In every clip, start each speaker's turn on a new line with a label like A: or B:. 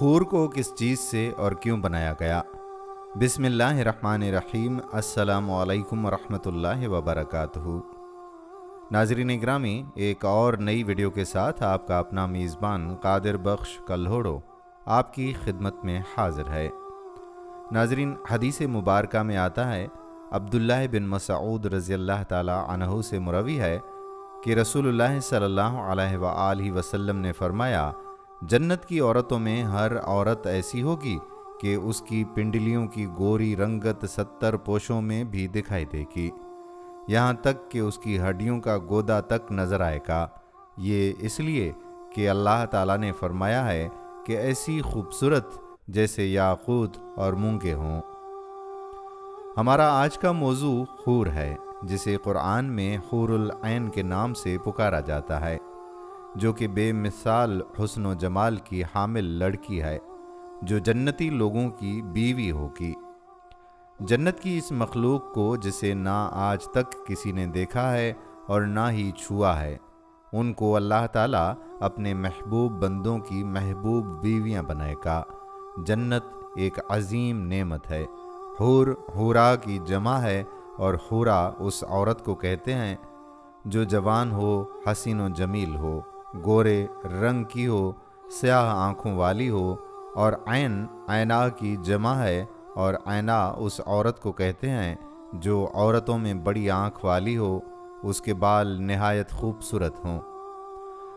A: حور کو کس چیز سے اور کیوں بنایا گیا؟ بسم اللہ الرحمن الرحیم۔ السلام علیکم ورحمۃ اللہ وبرکاتہ۔ ناظرین گرامی، ایک اور نئی ویڈیو کے ساتھ آپ کا اپنا میزبان قادر بخش کلہوڑو آپ کی خدمت میں حاضر ہے۔ ناظرین، حدیث مبارکہ میں آتا ہے، عبداللہ بن مسعود رضی اللہ تعالی عنہ سے مروی ہے کہ رسول اللہ صلی اللہ علیہ وآلہ وسلم نے فرمایا، جنت کی عورتوں میں ہر عورت ایسی ہوگی کہ اس کی پنڈلیوں کی گوری رنگت 70 پوشوں میں بھی دکھائی دے گی، یہاں تک کہ اس کی ہڈیوں کا گودا تک نظر آئے گا۔ یہ اس لیے کہ اللہ تعالیٰ نے فرمایا ہے کہ ایسی خوبصورت جیسے یاقوت اور مونگے ہوں۔ ہمارا آج کا موضوع حور ہے، جسے قرآن میں حور العین کے نام سے پکارا جاتا ہے، جو کہ بے مثال حسن و جمال کی حامل لڑکی ہے، جو جنتی لوگوں کی بیوی ہوگی۔ جنت کی اس مخلوق کو جسے نہ آج تک کسی نے دیکھا ہے اور نہ ہی چھوا ہے، ان کو اللہ تعالیٰ اپنے محبوب بندوں کی محبوب بیویاں بنائے گا۔ جنت ایک عظیم نعمت ہے۔ حور حورا کی جمع ہے، اور حورا اس عورت کو کہتے ہیں جو جوان ہو، حسین و جمیل ہو، گورے رنگ کی ہو، سیاہ آنکھوں والی ہو، اور عین عینا کی جمع ہے، اور عینا اس عورت کو کہتے ہیں جو عورتوں میں بڑی آنکھ والی ہو، اس کے بال نہایت خوبصورت ہوں۔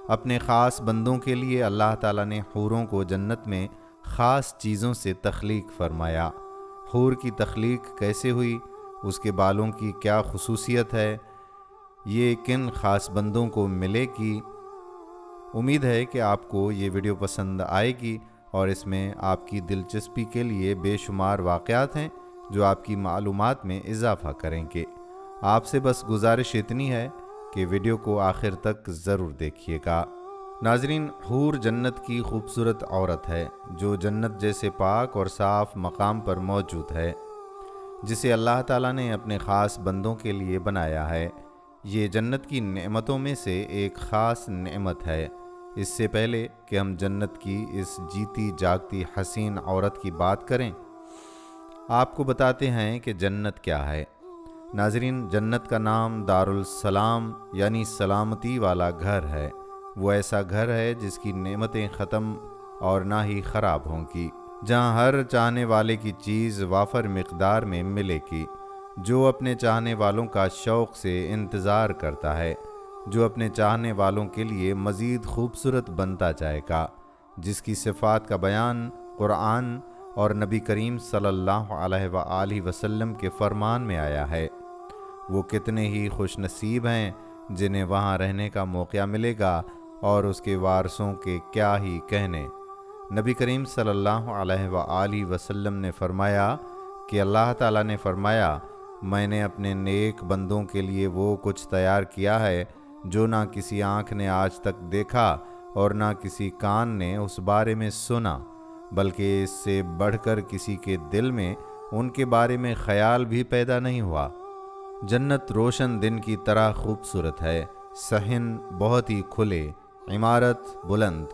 A: اپنے خاص بندوں کے لیے اللہ تعالیٰ نے حوروں کو جنت میں خاص چیزوں سے تخلیق فرمایا۔ حور کی تخلیق کیسے ہوئی، اس کے بالوں کی کیا خصوصیت ہے، یہ کن خاص بندوں کو ملے گی؟ امید ہے کہ آپ کو یہ ویڈیو پسند آئے گی، اور اس میں آپ کی دلچسپی کے لیے بے شمار واقعات ہیں جو آپ کی معلومات میں اضافہ کریں گے۔ آپ سے بس گزارش اتنی ہے کہ ویڈیو کو آخر تک ضرور دیکھیے گا۔ ناظرین، حور جنت کی خوبصورت عورت ہے جو جنت جیسے پاک اور صاف مقام پر موجود ہے، جسے اللہ تعالیٰ نے اپنے خاص بندوں کے لیے بنایا ہے۔ یہ جنت کی نعمتوں میں سے ایک خاص نعمت ہے۔ اس سے پہلے کہ ہم جنت کی اس جیتی جاگتی حسین عورت کی بات کریں، آپ کو بتاتے ہیں کہ جنت کیا ہے۔ ناظرین، جنت کا نام دارالسلام یعنی سلامتی والا گھر ہے۔ وہ ایسا گھر ہے جس کی نعمتیں ختم اور نہ ہی خراب ہوں گی، جہاں ہر چاہنے والے کی چیز وافر مقدار میں ملے گی، جو اپنے چاہنے والوں کا شوق سے انتظار کرتا ہے، جو اپنے چاہنے والوں کے لیے مزید خوبصورت بنتا جائے گا، جس کی صفات کا بیان قرآن اور نبی کریم صلی اللہ علیہ وآلہ وسلم کے فرمان میں آیا ہے۔ وہ کتنے ہی خوش نصیب ہیں جنہیں وہاں رہنے کا موقع ملے گا، اور اس کے وارثوں کے کیا ہی کہنے۔ نبی کریم صلی اللہ علیہ وآلہ وسلم نے فرمایا کہ اللہ تعالیٰ نے فرمایا، میں نے اپنے نیک بندوں کے لیے وہ کچھ تیار کیا ہے جو نہ کسی آنکھ نے آج تک دیکھا اور نہ کسی کان نے اس بارے میں سنا، بلکہ اس سے بڑھ کر کسی کے دل میں ان کے بارے میں خیال بھی پیدا نہیں ہوا۔ جنت روشن دن کی طرح خوبصورت ہے، صحن بہت ہی کھلے، عمارت بلند،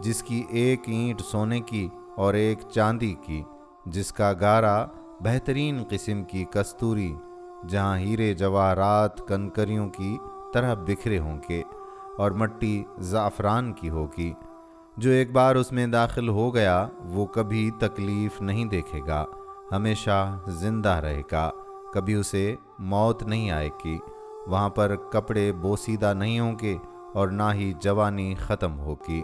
A: جس کی ایک اینٹ سونے کی اور ایک چاندی کی، جس کا گارا بہترین قسم کی کستوری، جہاں ہیرے جواہرات کنکریوں کی طرح بکھرے ہوں گے، اور مٹی زعفران کی ہوگی۔ جو ایک بار اس میں داخل ہو گیا وہ کبھی تکلیف نہیں دیکھے گا، ہمیشہ زندہ رہے گا، کبھی اسے موت نہیں آئے گی۔ وہاں پر کپڑے بوسیدہ نہیں ہوں گے اور نہ ہی جوانی ختم ہوگی۔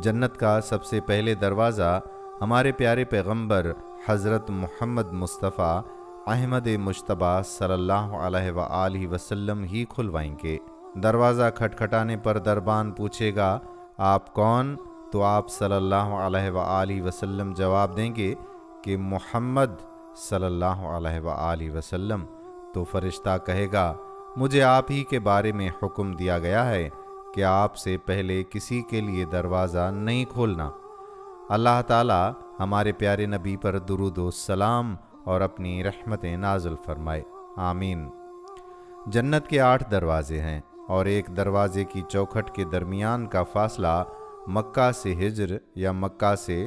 A: جنت کا سب سے پہلے دروازہ ہمارے پیارے پیغمبر حضرت محمد مصطفیٰ احمد مجتبیٰ صلی اللہ علیہ وآلہ وسلم ہی کھلوائیں گے۔ دروازہ کھٹکھٹانے پر دربان پوچھے گا، آپ کون؟ تو آپ صلی اللہ علیہ وآلہ وسلم جواب دیں گے کہ محمد صلی اللہ علیہ وآلہ وسلم۔ تو فرشتہ کہے گا، مجھے آپ ہی کے بارے میں حکم دیا گیا ہے کہ آپ سے پہلے کسی کے لیے دروازہ نہیں کھولنا۔ اللہ تعالیٰ ہمارے پیارے نبی پر درود و سلام اور اپنی رحمتیں نازل فرمائے، آمین۔ جنت کے 8 دروازے ہیں، اور ایک دروازے کی چوکھٹ کے درمیان کا فاصلہ مکہ سے ہجر یا مکہ سے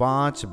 A: 5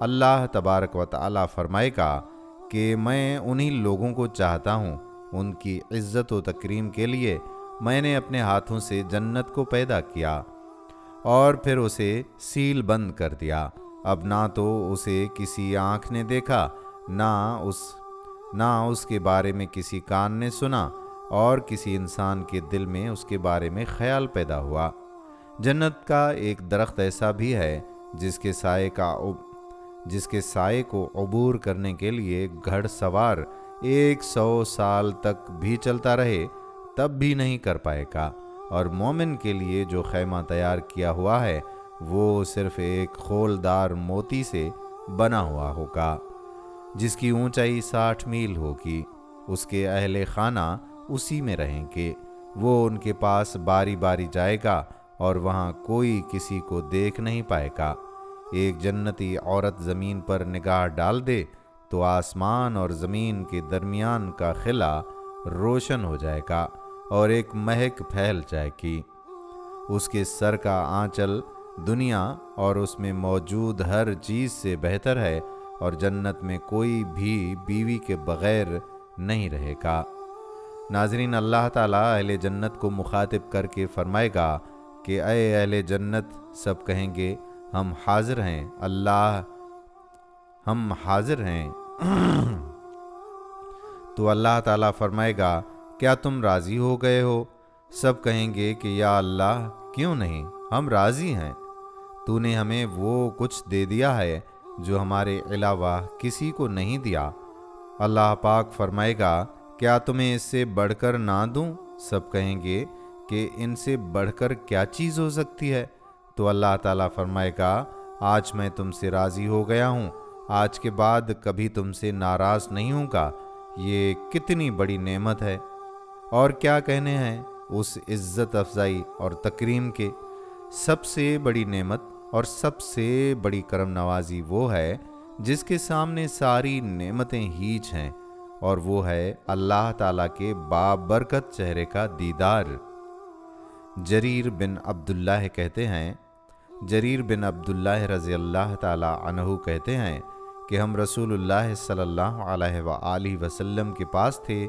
A: اللہ تبارک و تعالی فرمائے گا کہ میں انہی لوگوں کو چاہتا ہوں، ان کی عزت و تکریم کے لیے میں نے اپنے ہاتھوں سے جنت کو پیدا کیا اور پھر اسے سیل بند کر دیا۔ اب نہ تو اسے کسی آنکھ نے دیکھا، نہ اس کے بارے میں کسی کان نے سنا، اور کسی انسان کے دل میں اس کے بارے میں خیال پیدا ہوا۔ جنت کا ایک درخت ایسا بھی ہے جس کے سائے کو عبور کرنے کے لیے گھڑ سوار 100 سال تک بھی چلتا رہے تب بھی نہیں کر پائے گا، اور مومن کے لیے جو خیمہ تیار کیا ہوا ہے وہ صرف ایک خولدار موتی سے بنا ہوا ہوگا، جس کی اونچائی 60 میل ہوگی۔ اس کے اہل خانہ اسی میں رہیں گے، وہ ان کے پاس باری باری جائے گا اور وہاں کوئی کسی کو دیکھ نہیں پائے گا۔ ایک جنتی عورت زمین پر نگاہ ڈال دے تو آسمان اور زمین کے درمیان کا خلا روشن ہو جائے گا اور ایک مہک پھیل جائے گی۔ اس کے سر کا آنچل دنیا اور اس میں موجود ہر چیز سے بہتر ہے، اور جنت میں کوئی بھی بیوی کے بغیر نہیں رہے گا۔ ناظرین، اللہ تعالیٰ اہل جنت کو مخاطب کر کے فرمائے گا کہ اے اہل جنت، سب کہیں گے ہم حاضر ہیں اللہ، ہم حاضر ہیں۔ تو اللہ تعالیٰ فرمائے گا کیا تم راضی ہو گئے ہو؟ سب کہیں گے کہ یا اللہ کیوں نہیں، ہم راضی ہیں، تو نے ہمیں وہ کچھ دے دیا ہے جو ہمارے علاوہ کسی کو نہیں دیا۔ اللہ پاک فرمائے گا کیا تمہیں اس سے بڑھ کر نہ دوں؟ سب کہیں گے کہ ان سے بڑھ کر کیا چیز ہو سکتی ہے؟ تو اللہ تعالیٰ فرمائے گا آج میں تم سے راضی ہو گیا ہوں، آج کے بعد کبھی تم سے ناراض نہیں ہوں گا۔ یہ کتنی بڑی نعمت ہے، اور کیا کہنے ہیں اس عزت افزائی اور تکریم کے۔ سب سے بڑی نعمت اور سب سے بڑی کرم نوازی وہ ہے جس کے سامنے ساری نعمتیں ہیچ ہیں، اور وہ ہے اللہ تعالیٰ کے بابرکت چہرے کا دیدار۔ جریر بن عبداللہ کہتے ہیں، جریر بن عبداللہ رضی اللہ تعالیٰ عنہ کہتے ہیں کہ ہم رسول اللہ صلی اللہ علیہ وآلہ وسلم کے پاس تھے۔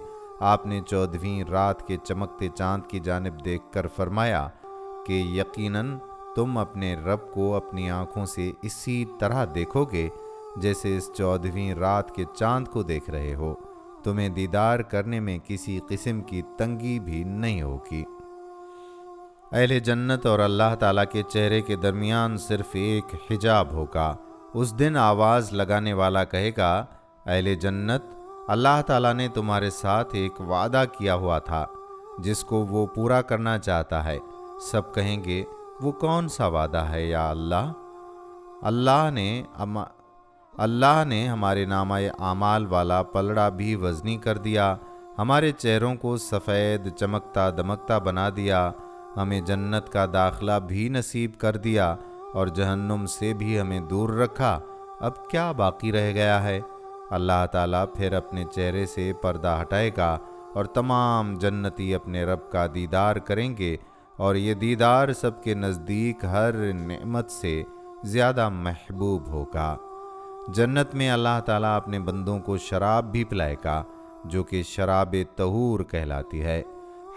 A: آپ نے 14ویں رات کے چمکتے چاند کی جانب دیکھ کر فرمایا کہ یقیناً تم اپنے رب کو اپنی آنکھوں سے اسی طرح دیکھو گے جیسے اس 14ویں رات کے چاند کو دیکھ رہے ہو، تمہیں دیدار کرنے میں کسی قسم کی تنگی بھی نہیں ہوگی۔ اہل جنت اور اللہ تعالیٰ کے چہرے کے درمیان صرف ایک حجاب ہوگا۔ اس دن آواز لگانے والا کہے گا اہل جنت، اللہ تعالیٰ نے تمہارے ساتھ ایک وعدہ کیا ہوا تھا جس کو وہ پورا کرنا چاہتا ہے۔ سب کہیں گے وہ کون سا وعدہ ہے یا اللہ؟ اللہ نے ہمارے نامہ اعمال والا پلڑا بھی وزنی کر دیا، ہمارے چہروں کو سفید چمکتا دمکتا بنا دیا، ہمیں جنت کا داخلہ بھی نصیب کر دیا اور جہنم سے بھی ہمیں دور رکھا، اب کیا باقی رہ گیا ہے؟ اللہ تعالیٰ پھر اپنے چہرے سے پردہ ہٹائے گا اور تمام جنتی اپنے رب کا دیدار کریں گے، اور یہ دیدار سب کے نزدیک ہر نعمت سے زیادہ محبوب ہوگا۔ جنت میں اللہ تعالیٰ اپنے بندوں کو شراب بھی پلائے گا جو کہ شراب طہور کہلاتی ہے۔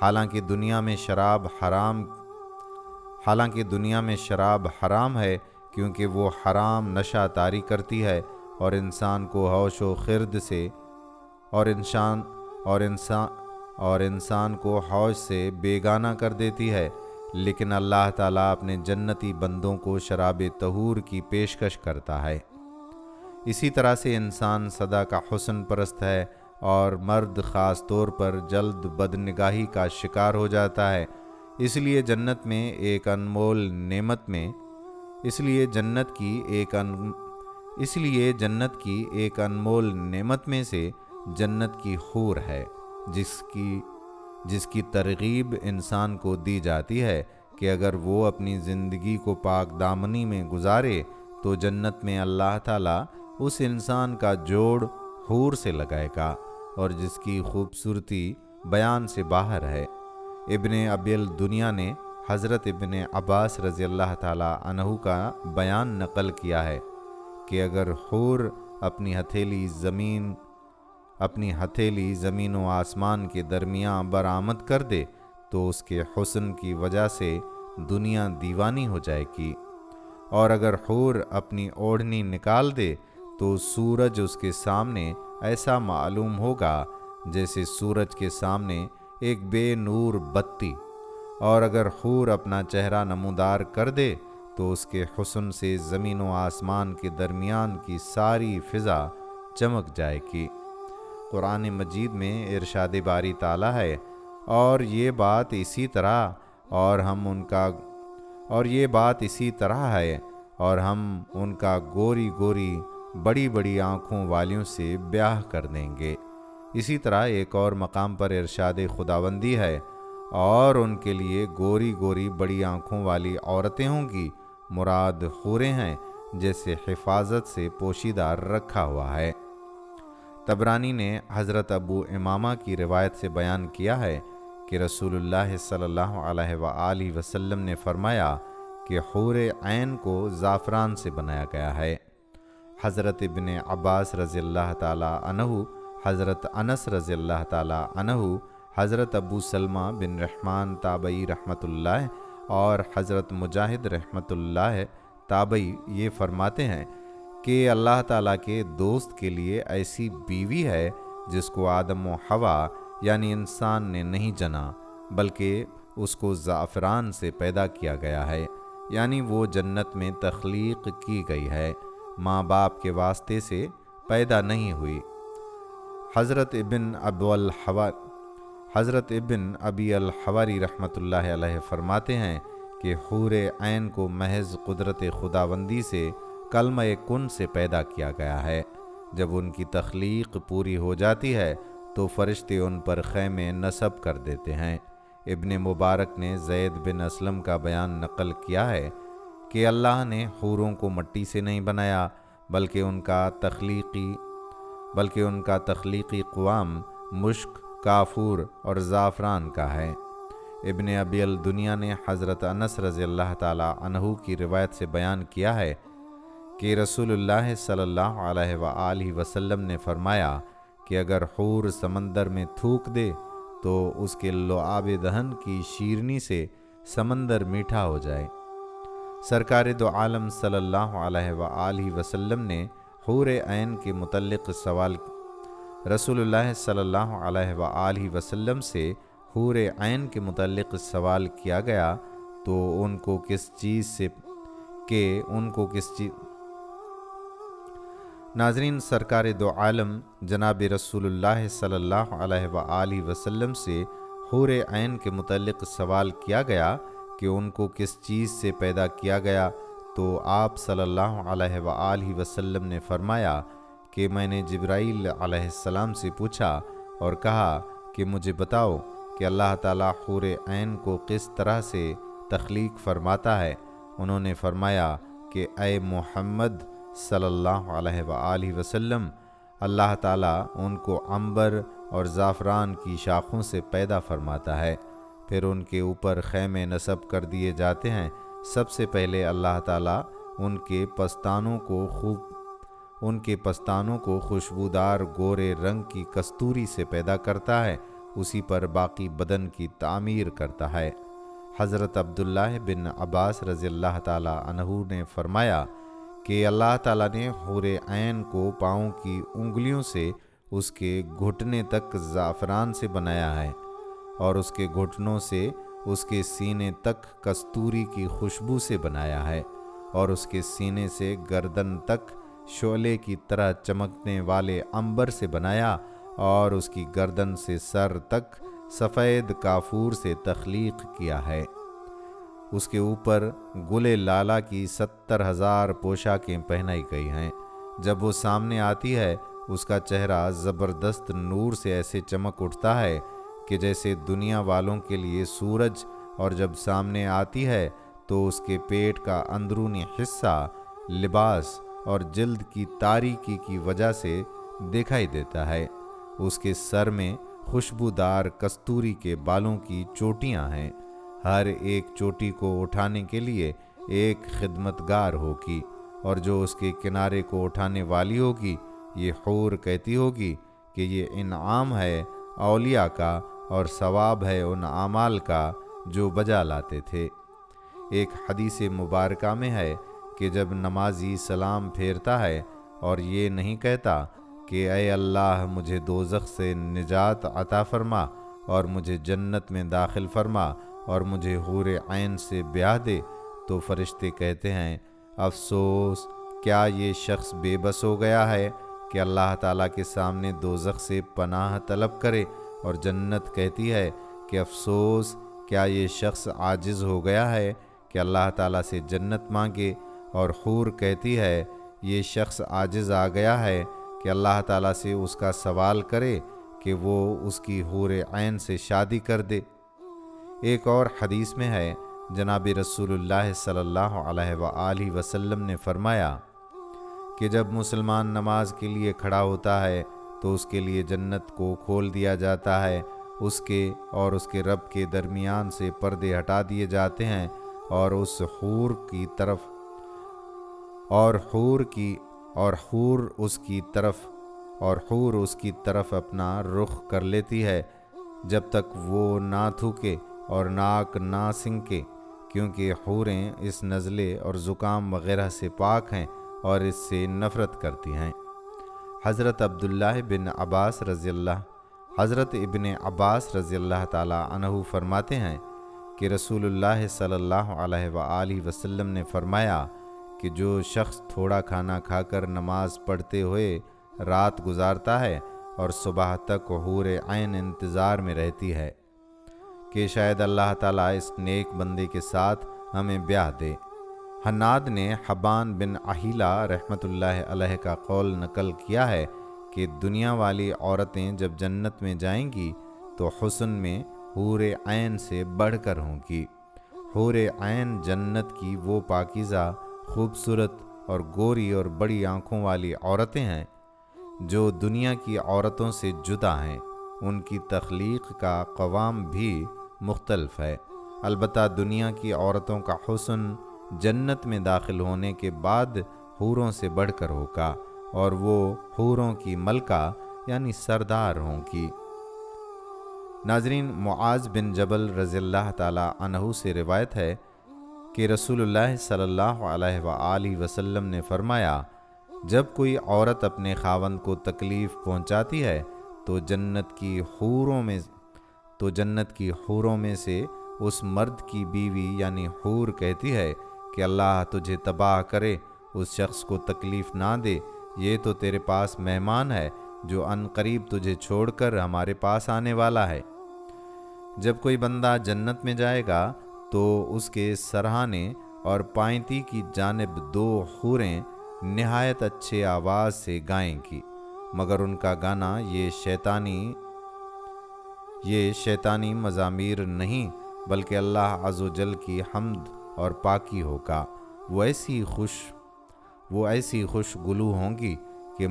A: حالانکہ دنیا میں شراب حرام ہے، کیونکہ وہ حرام نشہ طاری کرتی ہے اور انسان کو ہوش و خرد سے اور انسان کو ہوش سے بیگانہ کر دیتی ہے، لیکن اللہ تعالیٰ اپنے جنتی بندوں کو شراب طہور کی پیشکش کرتا ہے۔ اسی طرح سے انسان سدا کا حسن پرست ہے اور مرد خاص طور پر جلد بدنگاہی کا شکار ہو جاتا ہے، اس لیے جنت کی ایک انمول نعمت میں سے جنت کی حور ہے، جس کی ترغیب انسان کو دی جاتی ہے کہ اگر وہ اپنی زندگی کو پاک دامنی میں گزارے تو جنت میں اللہ تعالیٰ اس انسان کا جوڑ حور سے لگائے گا، اور جس کی خوبصورتی بیان سے باہر ہے۔ ابن ابی الدنیا نے حضرت ابن عباس رضی اللہ تعالیٰ عنہ کا بیان نقل کیا ہے کہ اگر حور اپنی ہتھیلی زمین و آسمان کے درمیان برآمد کر دے تو اس کے حسن کی وجہ سے دنیا دیوانی ہو جائے گی، اور اگر حور اپنی اوڑھنی نکال دے تو سورج اس کے سامنے ایسا معلوم ہوگا جیسے سورج کے سامنے ایک بے نور بتی، اور اگر حور اپنا چہرہ نمودار کر دے تو اس کے حسن سے زمین و آسمان کے درمیان کی ساری فضا چمک جائے گی۔ قرآن مجید میں ارشاد باری تعالیٰ ہے، اور یہ بات اسی طرح ہے اور ہم ان کا گوری گوری بڑی بڑی آنکھوں والیوں سے بیاہ کر دیں گے۔ اسی طرح ایک اور مقام پر ارشاد خداوندی ہے، اور ان کے لیے گوری گوری بڑی آنکھوں والی عورتیں ہوں گی، مراد حوریں ہیں جیسے حفاظت سے پوشیدہ رکھا ہوا ہے۔ طبرانی نے حضرت ابو امامہ کی روایت سے بیان کیا ہے کہ رسول اللہ صلی اللہ علیہ وآلہ وسلم نے فرمایا کہ حور عین کو زعفران سے بنایا گیا ہے۔ حضرت ابن عباس رضی اللہ تعالیٰ عنہ، حضرت انس رضی اللہ تعالیٰ عنہ، حضرت ابو سلمہ بن رحمان تابعی رحمۃ اللہ اور حضرت مجاہد رحمۃ اللہ تابعی یہ فرماتے ہیں کہ اللہ تعالیٰ کے دوست کے لیے ایسی بیوی ہے جس کو آدم و حوا یعنی انسان نے نہیں جنا، بلکہ اس کو زعفران سے پیدا کیا گیا ہے، یعنی وہ جنت میں تخلیق کی گئی ہے، ماں باپ کے واسطے سے پیدا نہیں ہوئی۔ حضرت ابن ابی الحواری رحمۃ اللہ علیہ فرماتے ہیں کہ حور عین کو محض قدرت خداوندی سے کلمہ کن سے پیدا کیا گیا ہے۔ جب ان کی تخلیق پوری ہو جاتی ہے تو فرشتے ان پر خیمے نصب کر دیتے ہیں۔ ابن مبارک نے زید بن اسلم کا بیان نقل کیا ہے کہ اللہ نے حوروں کو مٹی سے نہیں بنایا، بلکہ ان کا تخلیقی قوام مشک، کافور اور زعفران کا ہے۔ ابن ابی الدنیا نے حضرت انس رضی اللہ تعالیٰ عنہ کی روایت سے بیان کیا ہے کہ رسول اللہ صلی اللہ علیہ وآلہ وسلم نے فرمایا کہ اگر حور سمندر میں تھوک دے تو اس کے لعاب دہن کی شیرنی سے سمندر میٹھا ہو جائے۔ سرکار دو عالم صلی اللہ علیہ وآلہ وسلم نے حور عین کے متعلق رسول اللہ صلی اللہ علیہ وآلہ وسلم سے حور عین کے متعلق سوال کیا گیا تو ان کو کس چیز ناظرین، سرکار دو عالم جناب رسول اللہ صلی اللہ علیہ وآلہ وسلم سے حور عین کے متعلق سوال کیا گیا کہ ان کو کس چیز سے پیدا کیا گیا تو آپ صلی اللہ علیہ وآلہ وسلم نے فرمایا کہ میں نے جبرائیل علیہ السلام سے پوچھا اور کہا کہ مجھے بتاؤ کہ اللہ تعالیٰ حور عین کو کس طرح سے تخلیق فرماتا ہے۔ انہوں نے فرمایا کہ اے محمد صلی اللہ علیہ وآلہ وسلم، اللہ تعالیٰ ان کو عنبر اور زعفران کی شاخوں سے پیدا فرماتا ہے، پھر ان کے اوپر خیمے نصب کر دیے جاتے ہیں۔ سب سے پہلے اللہ تعالیٰ ان کے پستانوں کو خوشبودار گورے رنگ کی کستوری سے پیدا کرتا ہے، اسی پر باقی بدن کی تعمیر کرتا ہے۔ حضرت عبداللہ بن عباس رضی اللہ تعالیٰ عنہ نے فرمایا کہ اللہ تعالیٰ نے حور عین کو پاؤں کی انگلیوں سے اس کے گھٹنے تک زعفران سے بنایا ہے، اور اس کے گھٹنوں سے اس کے سینے تک کستوری کی خوشبو سے بنایا ہے، اور اس کے سینے سے گردن تک شعلے کی طرح چمکنے والے عنبر سے بنایا، اور اس کی گردن سے سر تک سفید کافور سے تخلیق کیا ہے۔ اس کے اوپر گل لالہ کی 70,000 پوشاکیں پہنائی گئی ہیں۔ جب وہ سامنے آتی ہے اس کا چہرہ زبردست نور سے ایسے چمک اٹھتا ہے کہ جیسے دنیا والوں کے لیے سورج، اور جب سامنے آتی ہے تو اس کے پیٹ کا اندرونی حصہ لباس اور جلد کی تاریکی کی وجہ سے دکھائی دیتا ہے۔ اس کے سر میں خوشبودار کستوری کے بالوں کی چوٹیاں ہیں، ہر ایک چوٹی کو اٹھانے کے لیے ایک خدمتگار ہوگی، اور جو اس کے کنارے کو اٹھانے والی ہوگی، یہ حور کہتی ہوگی کہ یہ انعام ہے اولیاء کا اور ثواب ہے ان اعمال کا جو بجا لاتے تھے۔ ایک حدیث مبارکہ میں ہے کہ جب نمازی سلام پھیرتا ہے اور یہ نہیں کہتا کہ اے اللہ مجھے دوزخ سے نجات عطا فرما اور مجھے جنت میں داخل فرما اور مجھے حور عین سے بیاہ دے، تو فرشتے کہتے ہیں افسوس، کیا یہ شخص بے بس ہو گیا ہے کہ اللہ تعالیٰ کے سامنے دوزخ سے پناہ طلب کرے، اور جنت کہتی ہے کہ افسوس، کیا یہ شخص عاجز ہو گیا ہے کہ اللہ تعالیٰ سے جنت مانگے، اور حور کہتی ہے یہ شخص عاجز آ گیا ہے کہ اللہ تعالیٰ سے اس کا سوال کرے کہ وہ اس کی حور عین سے شادی کر دے۔ ایک اور حدیث میں ہے جناب رسول اللہ صلی اللہ علیہ وآلہ وسلم نے فرمایا کہ جب مسلمان نماز کے لیے کھڑا ہوتا ہے تو اس کے لیے جنت کو کھول دیا جاتا ہے، اس کے اور اس کے رب کے درمیان سے پردے ہٹا دیے جاتے ہیں، اور اس حور کی طرف اور حور اس کی طرف اپنا رخ کر لیتی ہے جب تک وہ نہ تھوکے اور ناک نہ سنکے، کیونکہ حوریں اس نزلے اور زکام وغیرہ سے پاک ہیں اور اس سے نفرت کرتی ہیں۔ حضرت ابن عباس رضی اللہ تعالیٰ عنہ فرماتے ہیں کہ رسول اللہ صلی اللہ علیہ وآلہ وسلم نے فرمایا کہ جو شخص تھوڑا کھانا کھا کر نماز پڑھتے ہوئے رات گزارتا ہے اور صبح تک حور عین انتظار میں رہتی ہے کہ شاید اللہ تعالیٰ اس نیک بندے کے ساتھ ہمیں بیاہ دے۔ حناد نے حبان بن اہیلہ رحمۃ اللہ علیہ کا قول نقل کیا ہے کہ دنیا والی عورتیں جب جنت میں جائیں گی تو حسن میں حور عین سے بڑھ کر ہوں گی۔ حور عین جنت کی وہ پاکیزہ، خوبصورت اور گوری اور بڑی آنکھوں والی عورتیں ہیں جو دنیا کی عورتوں سے جدا ہیں۔ ان کی تخلیق کا قوام بھی مختلف ہے، البتہ دنیا کی عورتوں کا حسن جنت میں داخل ہونے کے بعد حوروں سے بڑھ کر ہوگا، اور وہ حوروں کی ملکہ یعنی سردار ہوں گی۔ ناظرین، معاذ بن جبل رضی اللہ تعالی عنہ سے روایت ہے کہ رسول اللہ صلی اللہ علیہ وآلہ وسلم نے فرمایا جب کوئی عورت اپنے خاوند کو تکلیف پہنچاتی ہے تو جنت کی حوروں میں سے اس مرد کی بیوی یعنی حور کہتی ہے کہ اللہ تجھے تباہ کرے، اس شخص کو تکلیف نہ دے، یہ تو تیرے پاس مہمان ہے جو عن قریب تجھے چھوڑ کر ہمارے پاس آنے والا ہے۔ جب کوئی بندہ جنت میں جائے گا تو اس کے سرہانے اور پائنتی کی جانب 2 حوریں نہایت اچھے آواز سے گائیں گی، مگر ان کا گانا یہ شیطانی مزامیر نہیں بلکہ اللہ عز و جل کی حمد اور پاکی ہوگا۔ وہ ایسی خوش گلو ہوں گی کہ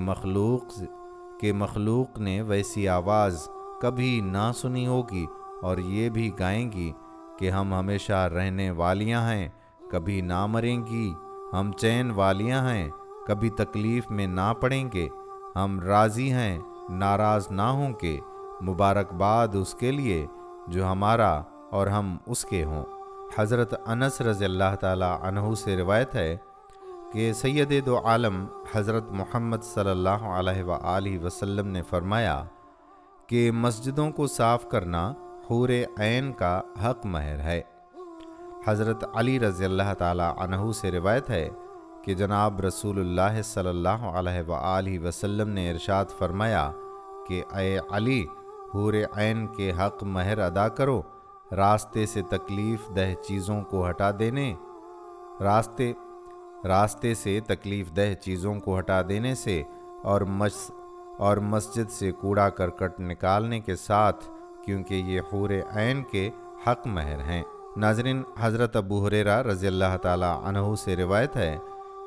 A: مخلوق نے ویسی آواز کبھی نہ سنی ہوگی، اور یہ بھی گائیں گی کہ ہم ہمیشہ رہنے والیاں ہیں، کبھی نہ مریں گی، ہم چین والیاں ہیں، کبھی تکلیف میں نہ پڑیں گے، ہم راضی ہیں، ناراض نہ ہوں گے، مبارکباد اس کے لیے جو ہمارا اور ہم اس کے ہوں۔ حضرت انس رضی اللہ تعالی عنہ سے روایت ہے کہ سید دو عالم حضرت محمد صلی اللہ علیہ وآلہ وسلم نے فرمایا کہ مسجدوں کو صاف کرنا حور عین کا حق مہر ہے۔ حضرت علی رضی اللہ تعالی عنہ سے روایت ہے کہ جناب رسول اللہ صلی اللہ علیہ وآلہ وسلم نے ارشاد فرمایا کہ اے علی، حور عین کے حق مہر ادا کرو، راستے سے تکلیف دہ چیزوں کو ہٹا دینے سے اور مسجد سے کوڑا کرکٹ نکالنے کے ساتھ، کیونکہ یہ حور عین کے حق مہر ہیں۔ ناظرین، حضرت ابو ہریرہ رضی اللہ تعالی عنہ سے روایت ہے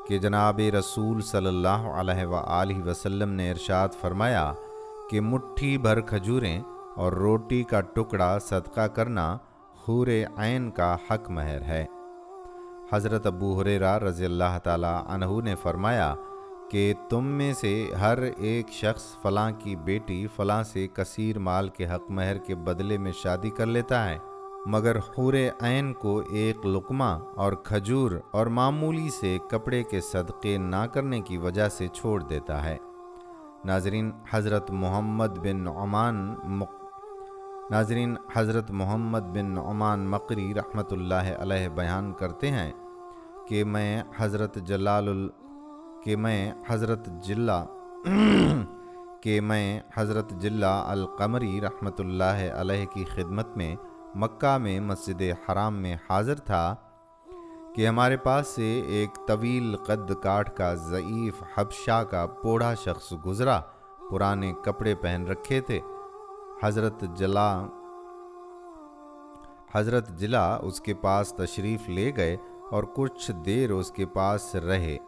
A: کہ جناب رسول صلی اللہ علیہ وآلہ وسلم نے ارشاد فرمایا کہ مٹھی بھر کھجوریں اور روٹی کا ٹکڑا صدقہ کرنا حور عین کا حق مہر ہے۔ حضرت ابو ہریرہ رضی اللہ تعالی عنہ نے فرمایا کہ تم میں سے ہر ایک شخص فلاں کی بیٹی فلاں سے کثیر مال کے حق مہر کے بدلے میں شادی کر لیتا ہے، مگر حور عین کو ایک لقمہ اور کھجور اور معمولی سے کپڑے کے صدقے نہ کرنے کی وجہ سے چھوڑ دیتا ہے۔ ناظرین، حضرت محمد بن نعمان مقری رحمۃ اللہ علیہ بیان کرتے ہیں کہ میں حضرت جلہ القمری رحمۃ اللہ علیہ کی خدمت میں مکہ میں مسجد حرام میں حاضر تھا کہ ہمارے پاس سے ایک طویل قد کاٹ کا ضعیف حبشہ کا بوڑھا شخص گزرا، پرانے کپڑے پہن رکھے تھے۔ حضرت جلہ اس کے پاس تشریف لے گئے اور کچھ دیر اس کے پاس رہے،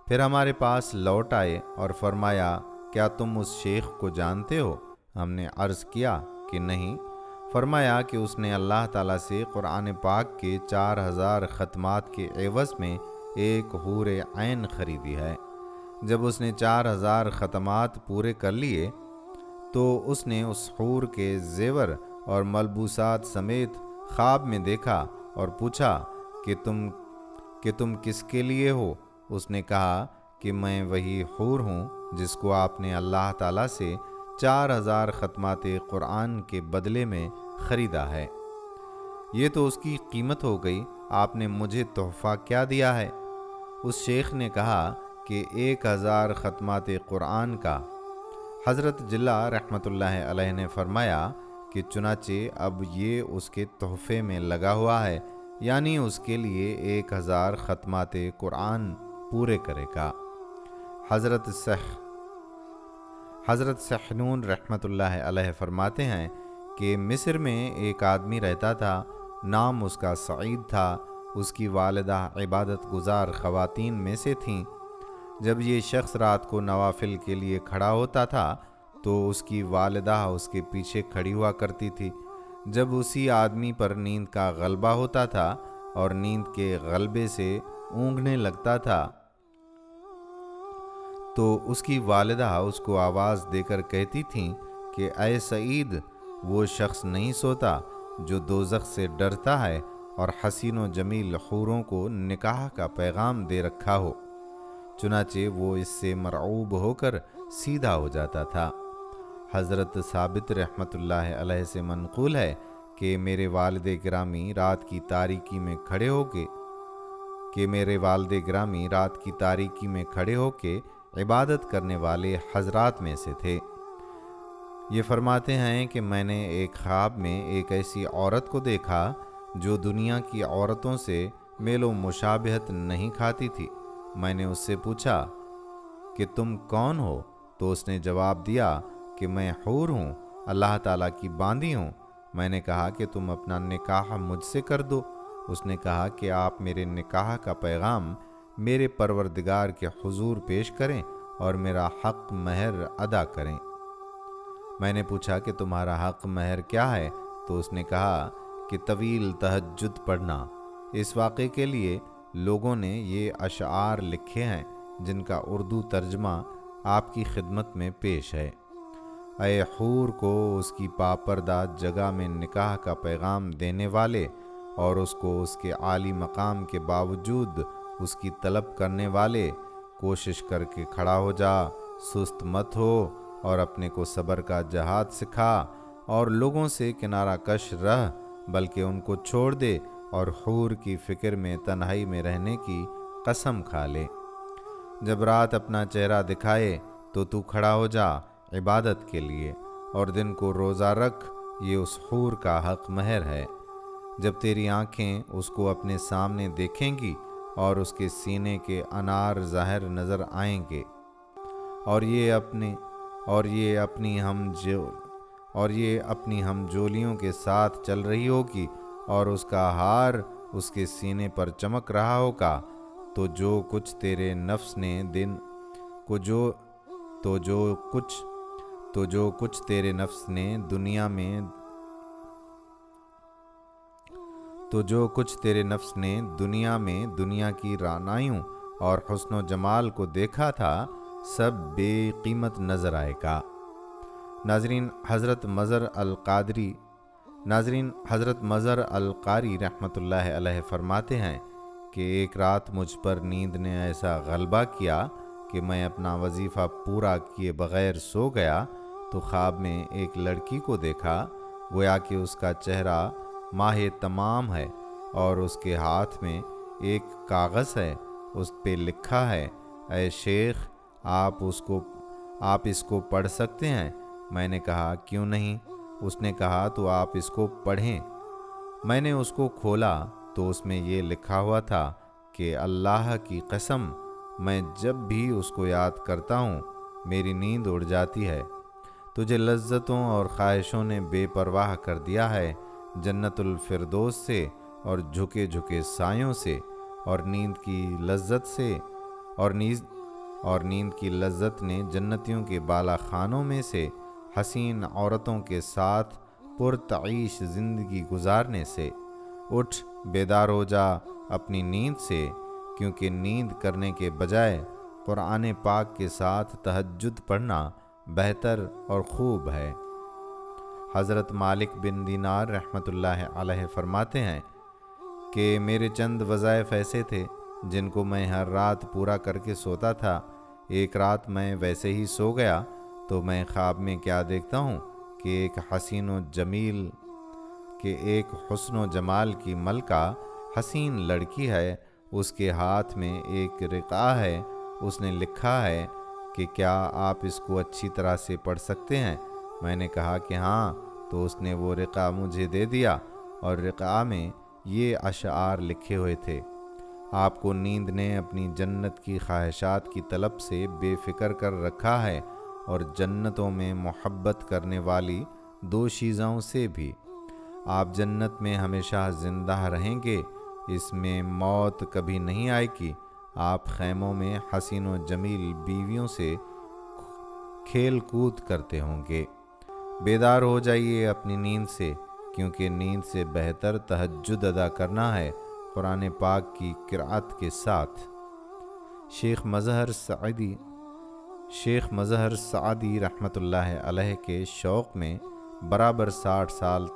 A: پھر ہمارے پاس لوٹ آئے اور فرمایا، کیا تم اس شیخ کو جانتے ہو؟ ہم نے عرض کیا کہ نہیں۔ فرمایا کہ اس نے اللہ تعالیٰ سے قرآن پاک کے 4000 ختمات کے عوض میں ایک حور عین خریدی ہے۔ جب اس نے 4000 ختمات پورے کر لیے تو اس نے اس حور کے زیور اور ملبوسات سمیت خواب میں دیکھا اور پوچھا کہ تم کس کے لیے ہو؟ اس نے کہا کہ میں وہی حور ہوں جس کو آپ نے اللہ تعالیٰ سے 4000 ختمات قرآن کے بدلے میں خریدا ہے۔ یہ تو اس کی قیمت ہو گئی، آپ نے مجھے تحفہ کیا دیا ہے؟ اس شیخ نے کہا کہ 1000 ختمات قرآن کا۔ حضرت جلہ رحمۃ اللہ علیہ نے فرمایا کہ چنانچہ اب یہ اس کے تحفے میں لگا ہوا ہے، یعنی اس کے لیے 1000 ختمات قرآن پورے کرے گا۔ حضرت سحنون رحمۃ اللہ علیہ فرماتے ہیں کہ مصر میں ایک آدمی رہتا تھا، نام اس کا سعید تھا، اس کی والدہ عبادت گزار خواتین میں سے تھیں۔ جب یہ شخص رات کو نوافل کے لیے کھڑا ہوتا تھا تو اس کی والدہ اس کے پیچھے کھڑی ہوا کرتی تھی۔ جب اسی آدمی پر نیند کا غلبہ ہوتا تھا اور نیند کے غلبے سے اونگنے لگتا تھا تو اس کی والدہ اس کو آواز دے کر کہتی تھیں کہ اے سعید، وہ شخص نہیں سوتا جو دوزخ سے ڈرتا ہے اور حسین و جمیل حوروں کو نکاح کا پیغام دے رکھا ہو۔ چنانچہ وہ اس سے مرعوب ہو کر سیدھا ہو جاتا تھا۔ حضرت ثابت رحمۃ اللہ علیہ سے منقول ہے کہ میرے والد گرامی رات کی تاریکی میں کھڑے ہو کے عبادت کرنے والے حضرات میں سے تھے۔ یہ فرماتے ہیں کہ میں نے ایک خواب میں ایک ایسی عورت کو دیکھا جو دنیا کی عورتوں سے میل و مشابہت نہیں کھاتی تھی۔ میں نے اس سے پوچھا کہ تم کون ہو؟ تو اس نے جواب دیا کہ میں حور ہوں، اللہ تعالیٰ کی باندی ہوں۔ میں نے کہا کہ تم اپنا نکاح مجھ سے کر دو۔ اس نے کہا کہ آپ میرے نکاح کا پیغام میرے پروردگار کے حضور پیش کریں اور میرا حق مہر ادا کریں۔ میں نے پوچھا کہ تمہارا حق مہر کیا ہے؟ تو اس نے کہا کہ طویل تہجد پڑھنا۔ اس واقعے کے لیے لوگوں نے یہ اشعار لکھے ہیں جن کا اردو ترجمہ آپ کی خدمت میں پیش ہے۔ اے حور کو اس کی پاپردہ جگہ میں نکاح کا پیغام دینے والے اور اس کو اس کے عالی مقام کے باوجود اس کی طلب کرنے والے، کوشش کر کے کھڑا ہو جا، سست مت ہو اور اپنے کو صبر کا جہاد سکھا اور لوگوں سے کنارہ کش رہ، بلکہ ان کو چھوڑ دے اور حور کی فکر میں تنہائی میں رہنے کی قسم کھا لے۔ جب رات اپنا چہرہ دکھائے تو تو کھڑا ہو جا عبادت کے لیے اور دن کو روزہ رکھ، یہ اس حور کا حق مہر ہے۔ جب تیری آنکھیں اس کو اپنے سامنے دیکھیں گی اور اس کے سینے کے انار ظاہر نظر آئیں گے اور یہ اپنی ہم جولیوں کے ساتھ چل رہی ہوگی اور اس کا ہار اس کے سینے پر چمک رہا ہوگا، تو جو کچھ تیرے نفس نے تو جو کچھ تیرے نفس نے دنیا میں دنیا کی رعنائیوں اور حسن و جمال کو دیکھا تھا سب بے قیمت نظر آئے گا۔ ناظرین، حضرت مظہر القاری رحمۃ اللہ علیہ فرماتے ہیں کہ ایک رات مجھ پر نیند نے ایسا غلبہ کیا کہ میں اپنا وظیفہ پورا کیے بغیر سو گیا تو خواب میں ایک لڑکی کو دیکھا، گویا کہ اس کا چہرہ ماہ تمام ہے اور اس کے ہاتھ میں ایک کاغذ ہے، اس پہ لکھا ہے، اے شیخ آپ اس کو پڑھ سکتے ہیں؟ میں نے کہا کیوں نہیں؟ اس نے کہا تو آپ اس کو پڑھیں۔ میں نے اس کو کھولا تو اس میں یہ لکھا ہوا تھا کہ اللہ کی قسم میں جب بھی اس کو یاد کرتا ہوں میری نیند اڑ جاتی ہے۔ تجھے لذتوں اور خواہشوں نے بے پرواہ کر دیا ہے، جنت الفردوس سے اور جھکے جھکے سایوں سے، اور نیند کی لذت نے جنتیوں کے بالا خانوں میں سے حسین عورتوں کے ساتھ پرتعیش زندگی گزارنے سے۔ اٹھ بیدار ہو جا اپنی نیند سے، کیونکہ نیند کرنے کے بجائے قرآن پاک کے ساتھ تہجد پڑھنا بہتر اور خوب ہے۔ حضرت مالک بن دینار رحمۃ اللہ علیہ فرماتے ہیں کہ میرے چند وظائف ایسے تھے جن کو میں ہر رات پورا کر کے سوتا تھا۔ ایک رات میں ویسے ہی سو گیا تو میں خواب میں کیا دیکھتا ہوں کہ ایک حسن و جمال کی ملکہ حسین لڑکی ہے، اس کے ہاتھ میں ایک رقعہ ہے، اس نے لکھا ہے کہ کیا آپ اس کو اچھی طرح سے پڑھ سکتے ہیں؟ میں نے کہا کہ ہاں، تو اس نے وہ رقعہ مجھے دے دیا اور رقعہ میں یہ اشعار لکھے ہوئے تھے: آپ کو نیند نے اپنی جنت کی خواہشات کی طلب سے بے فکر کر رکھا ہے اور جنتوں میں محبت کرنے والی دو چیزوں سے بھی۔ آپ جنت میں ہمیشہ زندہ رہیں گے، اس میں موت کبھی نہیں آئے گی۔ آپ خیموں میں حسین و جمیل بیویوں سے کھیل کود کرتے ہوں گے۔ بیدار ہو جائیے اپنی نیند سے، کیونکہ نیند سے بہتر تہجد ادا کرنا ہے قرآن پاک کی قرأت کے ساتھ۔ شیخ مظہر سعدی رحمۃ اللہ علیہ کے شوق میں برابر 60 سال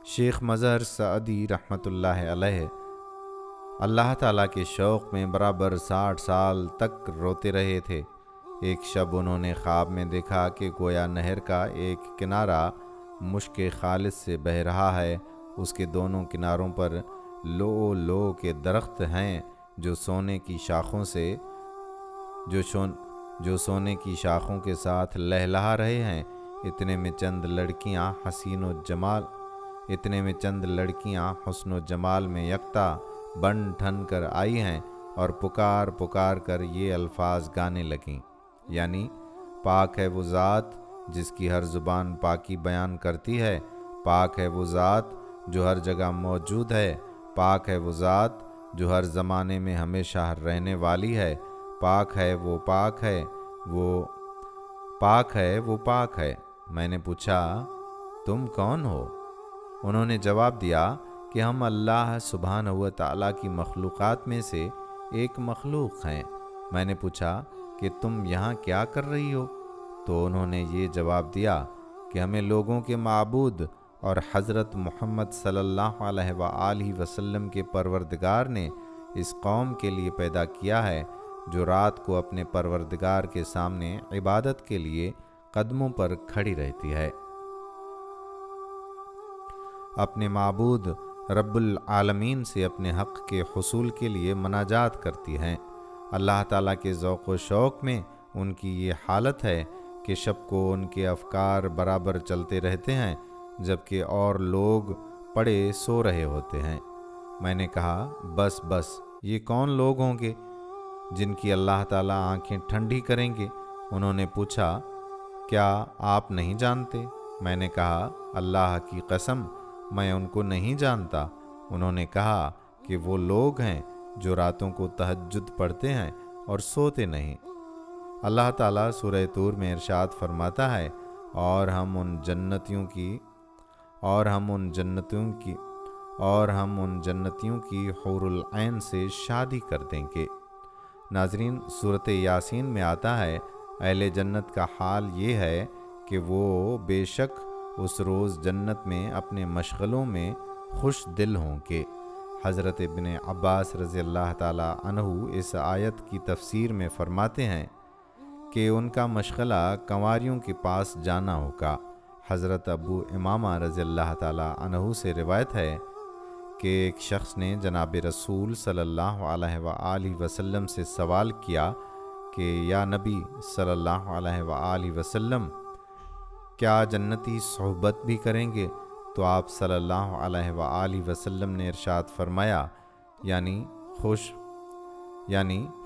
A: شیخ مظہر سعدی رحمۃ اللہ تعالیٰ کے شوق میں برابر 60 سال تک روتے رہے تھے۔ ایک شب انہوں نے خواب میں دیکھا کہ گویا نہر کا ایک کنارہ مشک خالص سے بہہ رہا ہے، اس کے دونوں کناروں پر لو کے درخت ہیں جو سونے کی شاخوں کے ساتھ لہلہا رہے ہیں۔ اتنے میں چند لڑکیاں حسن و جمال میں یکتا بن ٹھن کر آئی ہیں اور پکار کر یہ الفاظ گانے لگیں، یعنی پاک ہے وہ ذات جس کی ہر زبان پاکی بیان کرتی ہے، پاک ہے وہ ذات جو ہر جگہ موجود ہے، پاک ہے وہ ذات جو ہر زمانے میں ہمیشہ رہنے والی ہے، پاک ہے وہ پاک ہے۔ میں نے پوچھا تم کون ہو؟ انہوں نے جواب دیا کہ ہم اللہ سبحانہ و تعالیٰ کی مخلوقات میں سے ایک مخلوق ہیں۔ میں نے پوچھا کہ تم یہاں کیا کر رہی ہو؟ تو انہوں نے یہ جواب دیا کہ ہمیں لوگوں کے معبود اور حضرت محمد صلی اللہ علیہ وآلہ وسلم کے پروردگار نے اس قوم کے لیے پیدا کیا ہے جو رات کو اپنے پروردگار کے سامنے عبادت کے لیے قدموں پر کھڑی رہتی ہے، اپنے معبود رب العالمین سے اپنے حق کے حصول کے لیے مناجات کرتی ہیں۔ اللہ تعالیٰ کے ذوق و شوق میں ان کی یہ حالت ہے کہ شب کو ان کے افکار برابر چلتے رہتے ہیں جبکہ اور لوگ پڑے سو رہے ہوتے ہیں۔ میں نے کہا بس یہ کون لوگ ہوں گے جن کی اللہ تعالیٰ آنکھیں ٹھنڈی کریں گے؟ انہوں نے پوچھا کیا آپ نہیں جانتے؟ میں نے کہا اللہ کی قسم میں ان کو نہیں جانتا۔ انہوں نے کہا کہ وہ لوگ ہیں جو راتوں کو تہجد پڑھتے ہیں اور سوتے نہیں۔ اللہ تعالیٰ سورہ طور میں ارشاد فرماتا ہے، اور ہم ان اور ہم ان جنتیوں کی حور العین سے شادی کر دیں گے۔ ناظرین، صورت یاسین میں آتا ہے اہل جنت کا حال یہ ہے کہ وہ بے شک اس روز جنت میں اپنے مشغلوں میں خوش دل ہوں گے۔ حضرت ابن عباس رضی اللہ تعالی عنہ اس آیت کی تفسیر میں فرماتے ہیں کہ ان کا مشغلہ کنواریوں کے پاس جانا ہوگا۔ حضرت ابو امامہ رضی اللہ تعالی عنہ سے روایت ہے کہ ایک شخص نے جناب رسول صلی اللہ علیہ وآلہ وسلم سے سوال کیا کہ یا نبی صلی اللہ علیہ وآلہ وسلم، کیا جنتی صحبت بھی کریں گے؟ تو آپ صلی اللہ علیہ وآلہ وسلم نے ارشاد فرمایا، یعنی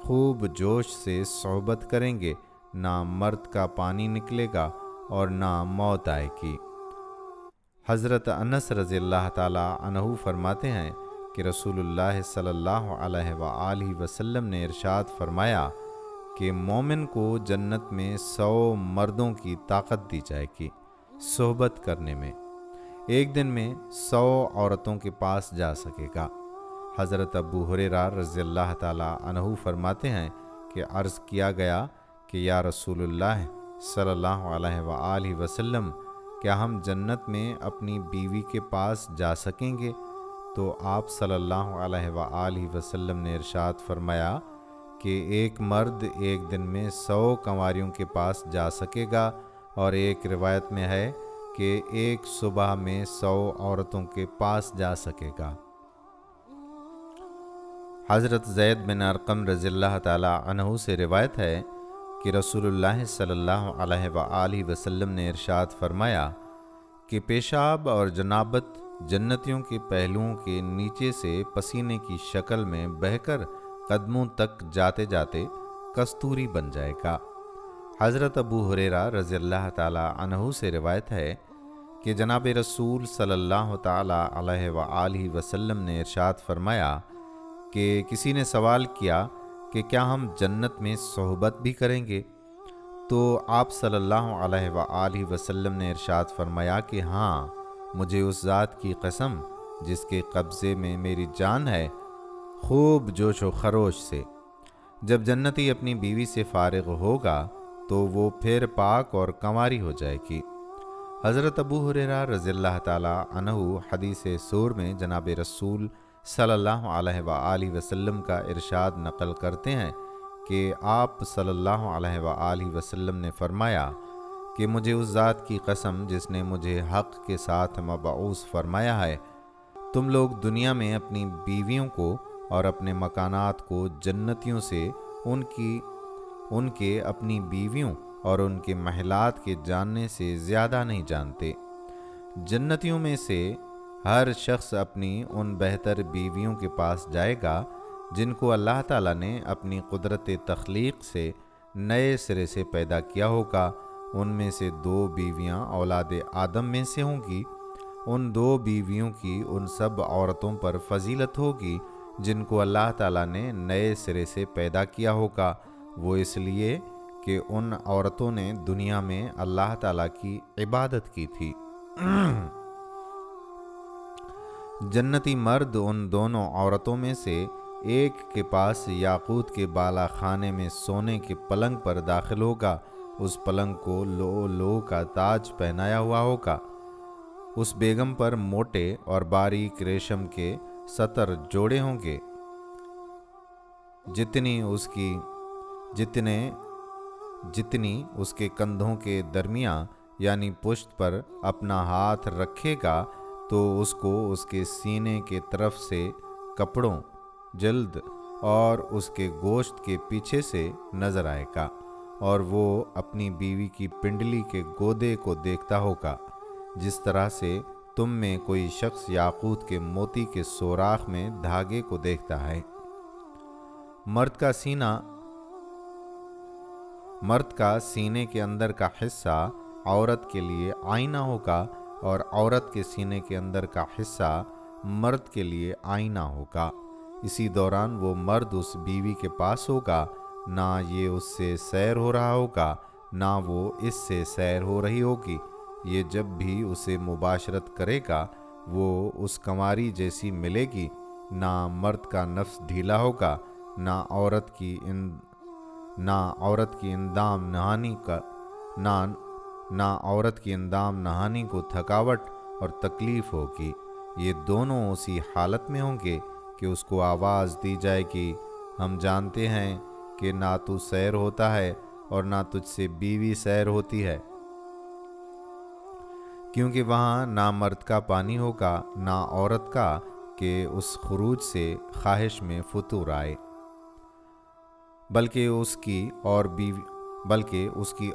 A: خوب جوش سے صحبت کریں گے، نہ مرد کا پانی نکلے گا اور نہ موت آئے گی۔ حضرت انس رضی اللہ تعالی عنہ فرماتے ہیں کہ رسول اللہ صلی اللہ علیہ وآلہ وسلم نے ارشاد فرمایا کہ مومن کو جنت میں 100 مردوں کی طاقت دی جائے گی صحبت کرنے میں، ایک دن میں 100 عورتوں کے پاس جا سکے گا۔ حضرت ابو ہریرہ رضی اللہ تعالی عنہ فرماتے ہیں کہ عرض کیا گیا کہ یا رسول اللہ صلی اللہ علیہ وآلہ وسلم، کیا ہم جنت میں اپنی بیوی کے پاس جا سکیں گے؟ تو آپ صلی اللہ علیہ وآلہ وسلم نے ارشاد فرمایا کہ ایک مرد ایک دن میں 100 کنواریوں کے پاس جا سکے گا، اور ایک روایت میں ہے کہ ایک صبح میں 100 عورتوں کے پاس جا سکے گا۔ حضرت زید بن ارقم رضی اللہ تعالی عنہ سے روایت ہے کہ رسول اللہ صلی اللہ علیہ وآلہ وسلم نے ارشاد فرمایا کہ پیشاب اور جنابت جنتیوں کے پہلوؤں کے نیچے سے پسینے کی شکل میں بہہ کر قدموں تک جاتے جاتے کستوری بن جائے گا۔ حضرت ابو ہریرہ رضی اللہ تعالی عنہ سے روایت ہے کہ جناب رسول صلی اللہ تعالی علیہ وآلہ وسلم نے ارشاد فرمایا کہ کسی نے سوال کیا کہ کیا ہم جنت میں صحبت بھی کریں گے؟ تو آپ صلی اللہ علیہ وآلہ وسلم نے ارشاد فرمایا کہ ہاں، مجھے اس ذات کی قسم جس کے قبضے میں میری جان ہے، خوب جوش و خروش سے جب جنتی اپنی بیوی سے فارغ ہوگا تو وہ پھر پاک اور کنواری ہو جائے گی۔ حضرت ابو ہریرہ رضی اللہ تعالی عنہ حدیث سور میں جناب رسول صلی اللہ علیہ وآلہ وسلم کا ارشاد نقل کرتے ہیں کہ آپ صلی اللہ علیہ وآلہ وسلم نے فرمایا کہ مجھے اس ذات کی قسم جس نے مجھے حق کے ساتھ مبعوث فرمایا ہے، تم لوگ دنیا میں اپنی بیویوں کو اور اپنے مکانات کو جنتیوں سے ان کے اپنی بیویوں اور ان کے محلات کے جاننے سے زیادہ نہیں جانتے۔ جنتیوں میں سے ہر شخص اپنی ان بہتر بیویوں کے پاس جائے گا جن کو اللہ تعالیٰ نے اپنی قدرت تخلیق سے نئے سرے سے پیدا کیا ہوگا۔ ان میں سے 2 بیویاں اولاد آدم میں سے ہوں گی۔ ان 2 بیویوں کی ان سب عورتوں پر فضیلت ہوگی جن کو اللہ تعالیٰ نے نئے سرے سے پیدا کیا ہوگا، وہ اس لیے کہ ان عورتوں نے دنیا میں اللہ تعالیٰ کی عبادت کی تھی۔ جنتی مرد ان دونوں عورتوں میں سے ایک کے پاس یاقوت کے بالا خانے میں سونے کے پلنگ پر داخل ہوگا، اس پلنگ کو لو کا تاج پہنایا ہوا ہوگا، اس بیگم پر موٹے اور باریک ریشم کے ستر جوڑے ہوں گے، جتنی اس کے کندھوں کے درمیان یعنی پشت پر اپنا ہاتھ رکھے گا تو اس کو اس کے سینے کے طرف سے کپڑوں، جلد اور اس کے گوشت کے پیچھے سے نظر آئے گا، اور وہ اپنی بیوی کی پنڈلی کے گودے کو دیکھتا ہوگا جس طرح سے تم میں کوئی شخص یاقوت کے موتی کے سوراخ میں دھاگے کو دیکھتا ہے۔ مرد کا سینے کے اندر کا حصہ عورت کے لیے آئینہ ہوگا، اور عورت کے سینے کے اندر کا حصہ مرد کے لیے آئینہ ہوگا۔ اسی دوران وہ مرد اس بیوی کے پاس ہوگا، نہ یہ اس سے سیر ہو رہا ہوگا نہ وہ اس سے سیر ہو رہی ہوگی، یہ جب بھی اسے مباشرت کرے گا وہ اس کنواری جیسی ملے گی، نہ مرد کا نفس ڈھیلا ہوگا، نہ عورت کی اندام نہانی کو تھکاوٹ اور تکلیف ہوگی۔ یہ دونوں اسی حالت میں ہوں گے کہ اس کو آواز دی جائے گی، ہم جانتے ہیں کہ نہ تو سیر ہوتا ہے اور نہ تجھ سے بیوی سیر ہوتی ہے، کیونکہ وہاں نہ مرد کا پانی ہوگا نہ عورت کا کہ اس خروج سے خواہش میں فطور آئے، بلکہ اس کی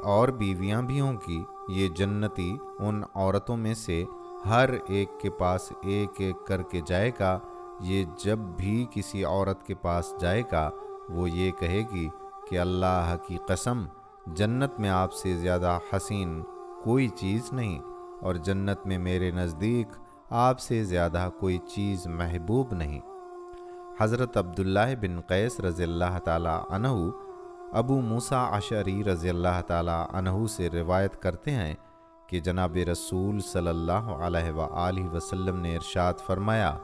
A: اور بیویاں بھی ہوں گی۔ یہ جنتی ان عورتوں میں سے ہر ایک کے پاس ایک ایک کر کے جائے گا۔ یہ جب بھی کسی عورت کے پاس جائے گا وہ یہ کہے گی کہ اللہ کی قسم، جنت میں آپ سے زیادہ حسین کوئی چیز نہیں، اور جنت میں میرے نزدیک آپ سے زیادہ کوئی چیز محبوب نہیں۔ حضرت عبداللہ بن قیس رضی اللہ تعالیٰ عنہ ابو موسیٰ اشعری رضی اللہ تعالیٰ عنہ سے روایت کرتے ہیں کہ جناب رسول صلی اللہ علیہ وآلہ وسلم نے ارشاد فرمایا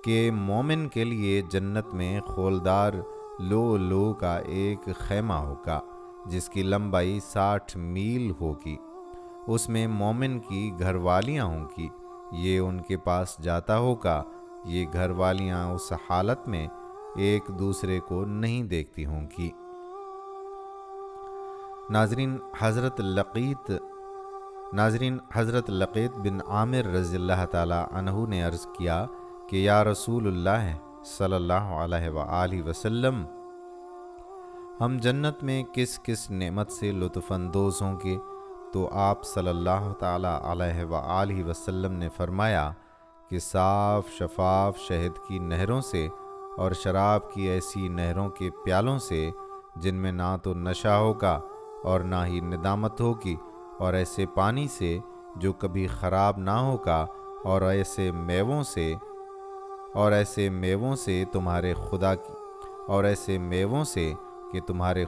A: کہ مومن کے لیے جنت میں خولدار لؤلؤ کا ایک خیمہ ہوگا جس کی لمبائی 60 میل ہوگی، اس میں مومن کی گھر والیاں ہوں گی، یہ ان کے پاس جاتا ہوگا، یہ گھر والیاں اس حالت میں ایک دوسرے کو نہیں دیکھتی ہوں گی۔ ناظرین، حضرت لقیط بن عامر رضی اللہ تعالیٰ عنہ نے عرض کیا کہ یا رسول اللہ صلی اللہ علیہ وآلہ وسلم، ہم جنت میں کس کس نعمت سے لطف اندوز ہوں گے؟ تو آپ صلی اللہ تعالیٰ علیہ وآلہ وسلم نے فرمایا کہ صاف شفاف شہد کی نہروں سے اور شراب کی ایسی نہروں کے پیالوں سے جن میں نہ تو نشہ ہوگا اور نہ ہی ندامت ہوگی، اور ایسے پانی سے جو کبھی خراب نہ ہوگا، اور ایسے میووں سے تمہارے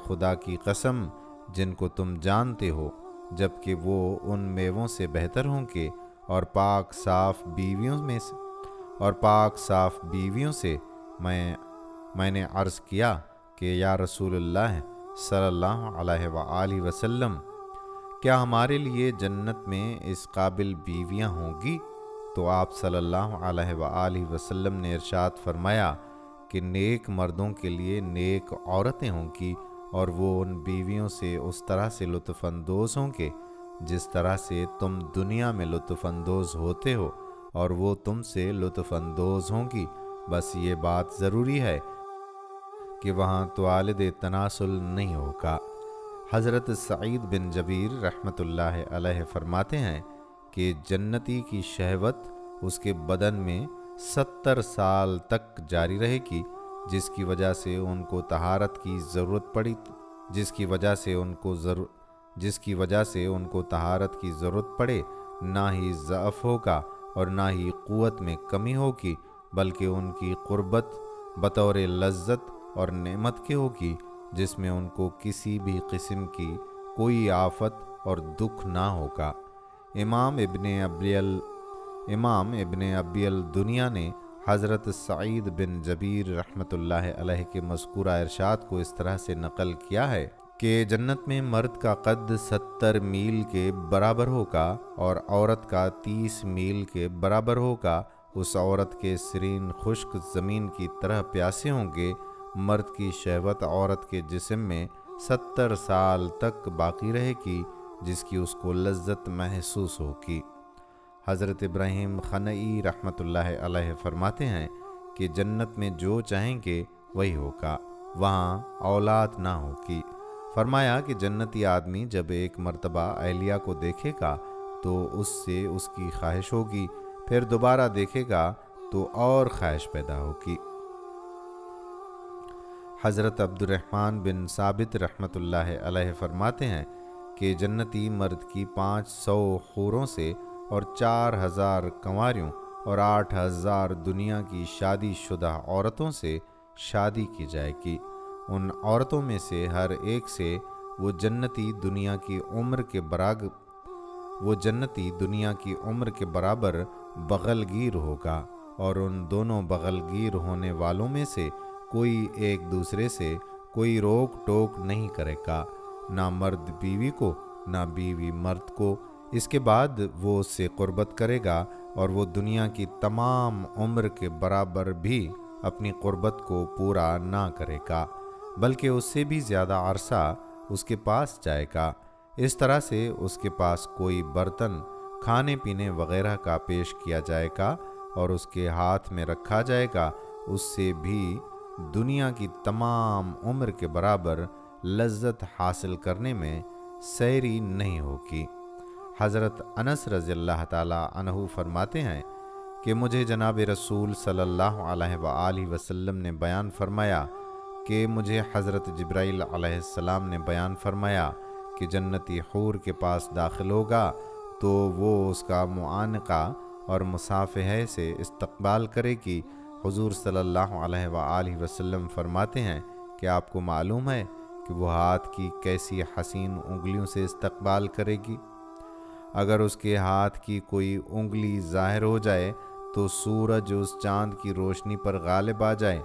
A: خدا کی قسم جن کو تم جانتے ہو، جبکہ وہ ان میووں سے بہتر ہوں گے، اور پاک صاف بیویوں سے میں نے عرض کیا کہ یا رسول اللہ صلی اللہ علیہ وآلہ وسلم، کیا ہمارے لیے جنت میں اس قابل بیویاں ہوں گی؟ تو آپ صلی اللہ علیہ وآلہ وسلم نے ارشاد فرمایا کہ نیک مردوں کے لیے نیک عورتیں ہوں گی، اور وہ ان بیویوں سے اس طرح سے لطف اندوز ہوں گے جس طرح سے تم دنیا میں لطف اندوز ہوتے ہو، اور وہ تم سے لطف اندوز ہوں گی، بس یہ بات ضروری ہے کہ وہاں توالد تناسل نہیں ہوگا۔ حضرت سعید بن جبیر رحمۃ اللہ علیہ فرماتے ہیں کہ جنتی کی شہوت اس کے بدن میں 70 سال تک جاری رہے گی، جس کی وجہ سے ان کو طہارت کی ضرورت پڑے، نہ ہی ضعف ہوگا اور نہ ہی قوت میں کمی ہوگی، بلکہ ان کی قربت بطور لذت اور نعمت کی ہوگی، جس میں ان کو کسی بھی قسم کی کوئی آفت اور دکھ نہ ہوگا۔ امام ابن ابی الدنیا نے حضرت سعید بن جبیر رحمۃ اللہ علیہ کے مذکورہ ارشاد کو اس طرح سے نقل کیا ہے کہ جنت میں مرد کا قد 70 میل کے برابر ہوگا اور عورت کا 30 میل کے برابر ہوگا۔ اس عورت کے سرین خشک زمین کی طرح پیاسے ہوں گے۔ مرد کی شہوت عورت کے جسم میں 70 سال تک باقی رہے گی، جس کی اس کو لذت محسوس ہوگی۔ حضرت ابراہیم خنئی رحمۃ اللہ علیہ فرماتے ہیں کہ جنت میں جو چاہیں گے وہی ہوگا، وہاں اولاد نہ ہوگی۔ فرمایا کہ جنتی آدمی جب ایک مرتبہ اہلیہ کو دیکھے گا تو اس سے اس کی خواہش ہوگی، پھر دوبارہ دیکھے گا تو اور خواہش پیدا ہوگی۔ حضرت عبد الرحمن بن ثابت رحمۃ اللہ علیہ فرماتے ہیں کہ جنتی مرد کی 500 حوروں سے اور 4000 کنواریوں اور 8000 دنیا کی شادی شدہ عورتوں سے شادی کی جائے گی۔ ان عورتوں میں سے ہر ایک سے وہ جنتی دنیا کی وہ جنتی دنیا کی عمر کے برابر بغلگیر ہوگا، اور ان دونوں بغلگیر ہونے والوں میں سے کوئی ایک دوسرے سے کوئی روک ٹوک نہیں کرے گا، نہ مرد بیوی کو نہ بیوی مرد کو۔ اس کے بعد وہ اس سے قربت کرے گا، اور وہ دنیا کی تمام عمر کے برابر بھی اپنی قربت کو پورا نہ کرے گا، بلکہ اس سے بھی زیادہ عرصہ اس کے پاس جائے گا۔ اس طرح سے اس کے پاس کوئی برتن کھانے پینے وغیرہ کا پیش کیا جائے گا اور اس کے ہاتھ میں رکھا جائے گا، اس سے بھی دنیا کی تمام عمر کے برابر لذت حاصل کرنے میں سیری نہیں ہوگی۔ حضرت انس رضی اللہ تعالی عنہ فرماتے ہیں کہ مجھے جناب رسول صلی اللہ علیہ وآلہ وسلم نے بیان فرمایا کہ مجھے حضرت جبرائیل علیہ السلام نے بیان فرمایا کہ جنتی حور کے پاس داخل ہوگا تو وہ اس کا معانقہ اور مصافحہ سے استقبال کرے گی۔ حضور صلی اللہ علیہ وآلہ وسلم فرماتے ہیں کہ آپ کو معلوم ہے کہ وہ ہاتھ کی کیسی حسین انگلیوں سے استقبال کرے گی؟ اگر اس کے ہاتھ کی کوئی انگلی ظاہر ہو جائے تو سورج اس چاند کی روشنی پر غالب آ جائے،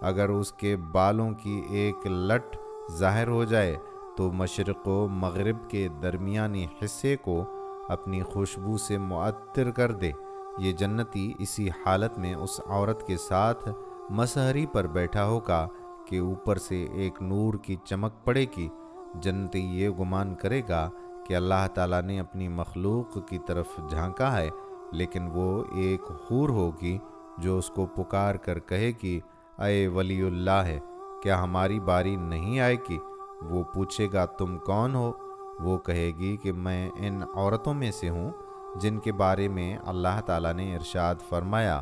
A: اگر اس کے بالوں کی ایک لٹ ظاہر ہو جائے تو مشرق و مغرب کے درمیانی حصے کو اپنی خوشبو سے معطر کر دے۔ یہ جنتی اسی حالت میں اس عورت کے ساتھ مسحری پر بیٹھا ہوگا کہ اوپر سے ایک نور کی چمک پڑے گی۔ جنتی یہ گمان کرے گا کہ اللہ تعالیٰ نے اپنی مخلوق کی طرف جھانکا ہے، لیکن وہ ایک حور ہوگی جو اس کو پکار کر کہے گی، اے ولی اللہ ہے، کیا ہماری باری نہیں آئے گی؟ وہ پوچھے گا تم کون ہو؟ وہ کہے گی کہ میں ان عورتوں میں سے ہوں جن کے بارے میں اللہ تعالیٰ نے ارشاد فرمایا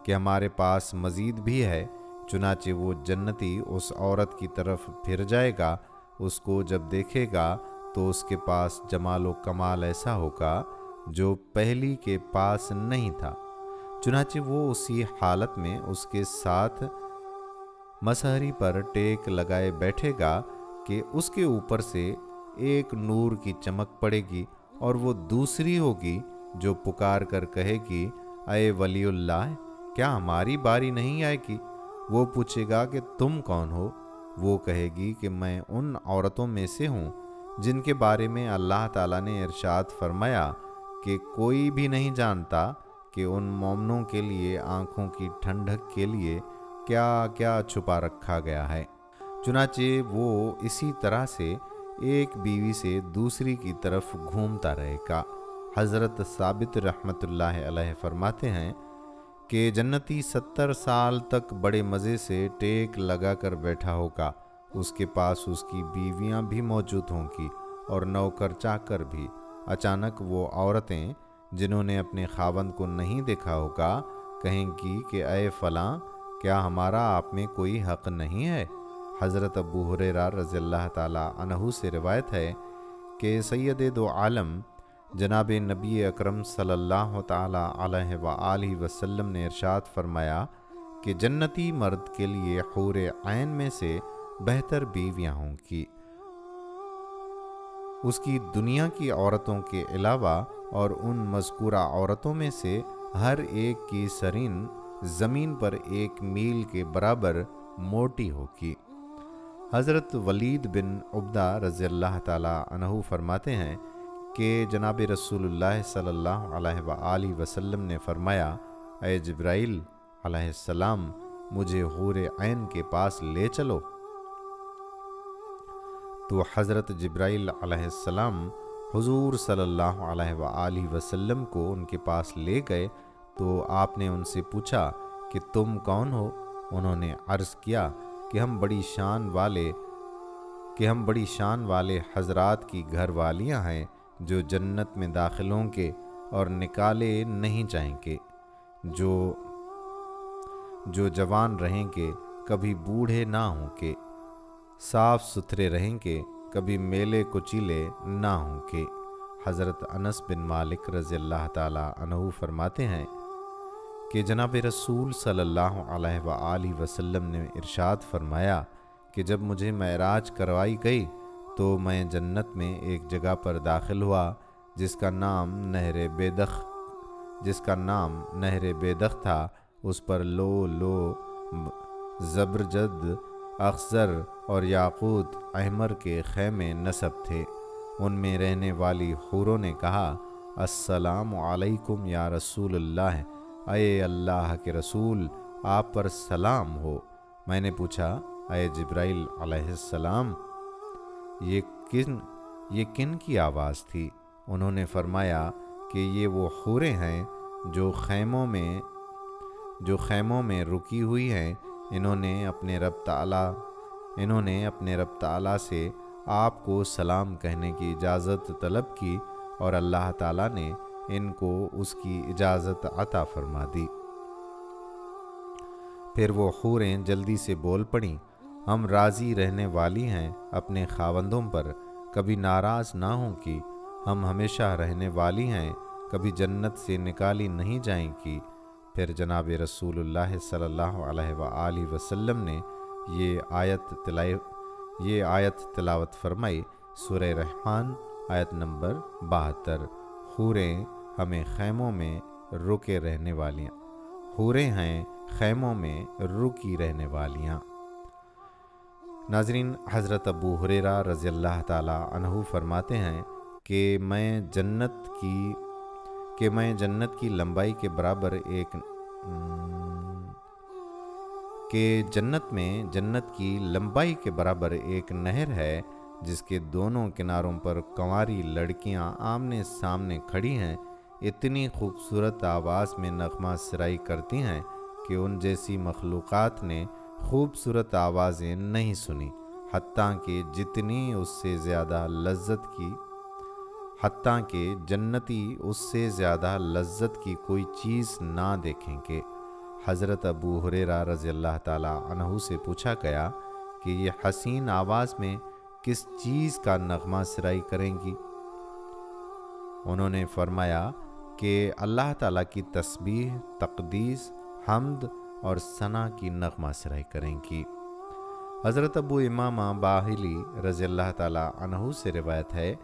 A: کہ ہمارے پاس مزید بھی ہے۔ چنانچہ وہ جنتی اس عورت کی طرف پھر جائے گا، اس کو جب دیکھے گا تو اس کے پاس جمال و کمال ایسا ہوگا جو پہلی کے پاس نہیں تھا۔ چنانچہ وہ اسی حالت میں اس کے ساتھ مسحری پر ٹیک لگائے بیٹھے گا کہ اس کے اوپر سے ایک نور کی چمک پڑے گی، اور وہ دوسری ہوگی جو پکار کر کہے گی، اے ولی اللہ، کیا ہماری باری نہیں آئے گی؟ وہ پوچھے گا کہ تم کون ہو؟ وہ کہے گی کہ میں ان عورتوں میں سے ہوں جن کے بارے میں اللہ تعالیٰ نے ارشاد فرمایا کہ کوئی بھی نہیں جانتا کہ ان مومنوں کے لیے آنکھوں کی ٹھنڈک کے لیے کیا کیا چھپا رکھا گیا ہے۔ چنانچہ وہ اسی طرح سے ایک بیوی سے دوسری کی طرف گھومتا رہے گا۔ حضرت ثابت رحمۃ اللہ علیہ فرماتے ہیں کہ جنتی 70 سال تک بڑے مزے سے ٹیک لگا کر بیٹھا ہوگا، اس کے پاس اس کی بیویاں بھی موجود ہوں گی اور نوکر چاکر بھی۔ اچانک وہ عورتیں جنہوں نے اپنے خاوند کو نہیں دیکھا ہوگا کہیں گی کہ اے فلاں، کیا ہمارا آپ میں کوئی حق نہیں ہے؟ حضرت ابو ہریرہ رضی اللہ تعالی عنہ سے روایت ہے کہ سید دو عالم جناب نبی اکرم صلی اللہ تعالی علیہ وآلہ وسلم نے ارشاد فرمایا کہ جنتی مرد کے لیے حور عین میں سے بہتر بیویاں ہوں گی، اس کی دنیا کی عورتوں کے علاوہ، اور ان مذکورہ عورتوں میں سے ہر ایک کی سرین زمین پر 1 میل کے برابر موٹی ہوگی۔ حضرت ولید بن عبدہ رضی اللہ تعالی عنہ فرماتے ہیں کہ جناب رسول اللہ صلی اللہ علیہ وآلہ وسلم نے فرمایا، اے جبرائیل علیہ السلام، مجھے حور عین کے پاس لے چلو۔ تو حضرت جبرائیل علیہ السلام حضور صلی اللہ علیہ وآلہ وسلم کو ان کے پاس لے گئے تو آپ نے ان سے پوچھا کہ تم کون ہو؟ انہوں نے عرض کیا کہ ہم بڑی شان والے حضرات کی گھر والیاں ہیں جو جنت میں داخل ہوں گے اور نکالے نہیں جائیں گے، جو جوان رہیں گے، کبھی بوڑھے نہ ہوں گے، صاف ستھرے رہیں گے، کبھی میلے کچیلے نہ ہوں گے۔ حضرت انس بن مالک رضی اللہ تعالی عنہ فرماتے ہیں کہ جناب رسول صلی اللہ علیہ وآلہ وسلم نے ارشاد فرمایا کہ جب مجھے معراج کروائی گئی تو میں جنت میں ایک جگہ پر داخل ہوا جس کا نام نہر بیدخ تھا، اس پر لو زبرجد، اخضر اور یاقوت احمر کے خیمے نصب تھے۔ ان میں رہنے والی حوروں نے کہا، السلام علیکم یا رسول اللہ، اے اللہ کے رسول، آپ پر سلام ہو۔ میں نے پوچھا، اے جبرائیل علیہ السلام، یہ کن کی آواز تھی؟ انہوں نے فرمایا کہ یہ وہ حوریں ہیں جو خیموں میں رکی ہوئی ہیں۔ انہوں نے اپنے رب تعالیٰ سے آپ کو سلام کہنے کی اجازت طلب کی اور اللہ تعالیٰ نے ان کو اس کی اجازت عطا فرما دی۔ پھر وہ حوریں جلدی سے بول پڑیں، ہم راضی رہنے والی ہیں اپنے خاوندوں پر، کبھی ناراض نہ ہوں گی، ہم ہمیشہ رہنے والی ہیں، کبھی جنت سے نکالی نہیں جائیں گی۔ پھر جناب رسول اللہ صلی اللہ علیہ وآلہ وسلم نے یہ آیت تلاوت فرمائی، سورہ رحمان آیت نمبر 72۔ حوریں ہمیں خیموں میں رکی رہنے والیاں۔ ناظرین، حضرت ابو ہریرہ رضی اللہ تعالی عنہ فرماتے ہیں کہ میں جنت کی لمبائی کے برابر ایک نہر ہے، جس کے دونوں کناروں پر کنواری لڑکیاں آمنے سامنے کھڑی ہیں، اتنی خوبصورت آواز میں نغمہ سرائی کرتی ہیں کہ ان جیسی مخلوقات نے خوبصورت آوازیں نہیں سنی، حتیٰ کہ جنتی اس سے زیادہ لذت کی کوئی چیز نہ دیکھیں گے۔ حضرت ابو ہریرہ رضی اللہ تعالیٰ عنہ سے پوچھا گیا کہ یہ حسین آواز میں کس چیز کا نغمہ سرائی کریں گی؟ انہوں نے فرمایا کہ اللہ تعالیٰ کی تسبیح، تقدیس، حمد اور ثنا کی نغمہ سرائی کریں گی۔ حضرت ابو امامہ باہلی رضی اللہ تعالیٰ عنہ سے روایت ہے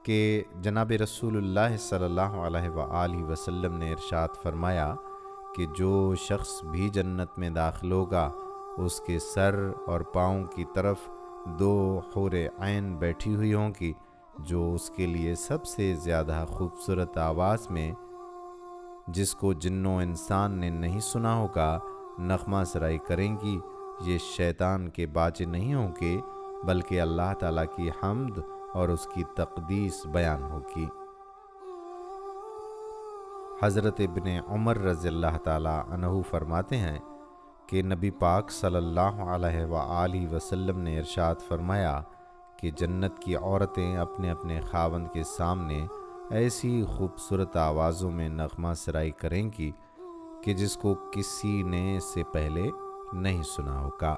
A: کہ جناب رسول اللہ صلی اللہ علیہ وآلہ وسلم نے ارشاد فرمایا کہ جو شخص بھی جنت میں داخل ہوگا، اس کے سر اور پاؤں کی طرف 2 حور عین بیٹھی ہوئی ہوں گی، جو اس کے لیے سب سے زیادہ خوبصورت آواز میں، جس کو جن و انسان نے نہیں سنا ہوگا، نغمہ سرائی کریں گی۔ یہ شیطان کے باجے نہیں ہوں گے، بلکہ اللہ تعالیٰ کی حمد اور اس کی تقدیس بیان ہوگی۔ حضرت ابن عمر رضی اللہ تعالیٰ عنہ فرماتے ہیں کہ نبی پاک صلی اللہ علیہ وآلہ وسلم نے ارشاد فرمایا کہ جنت کی عورتیں اپنے اپنے خاوند کے سامنے ایسی خوبصورت آوازوں میں نغمہ سرائی کریں گی کہ جس کو کسی نے اس سے پہلے نہیں سنا ہوگا۔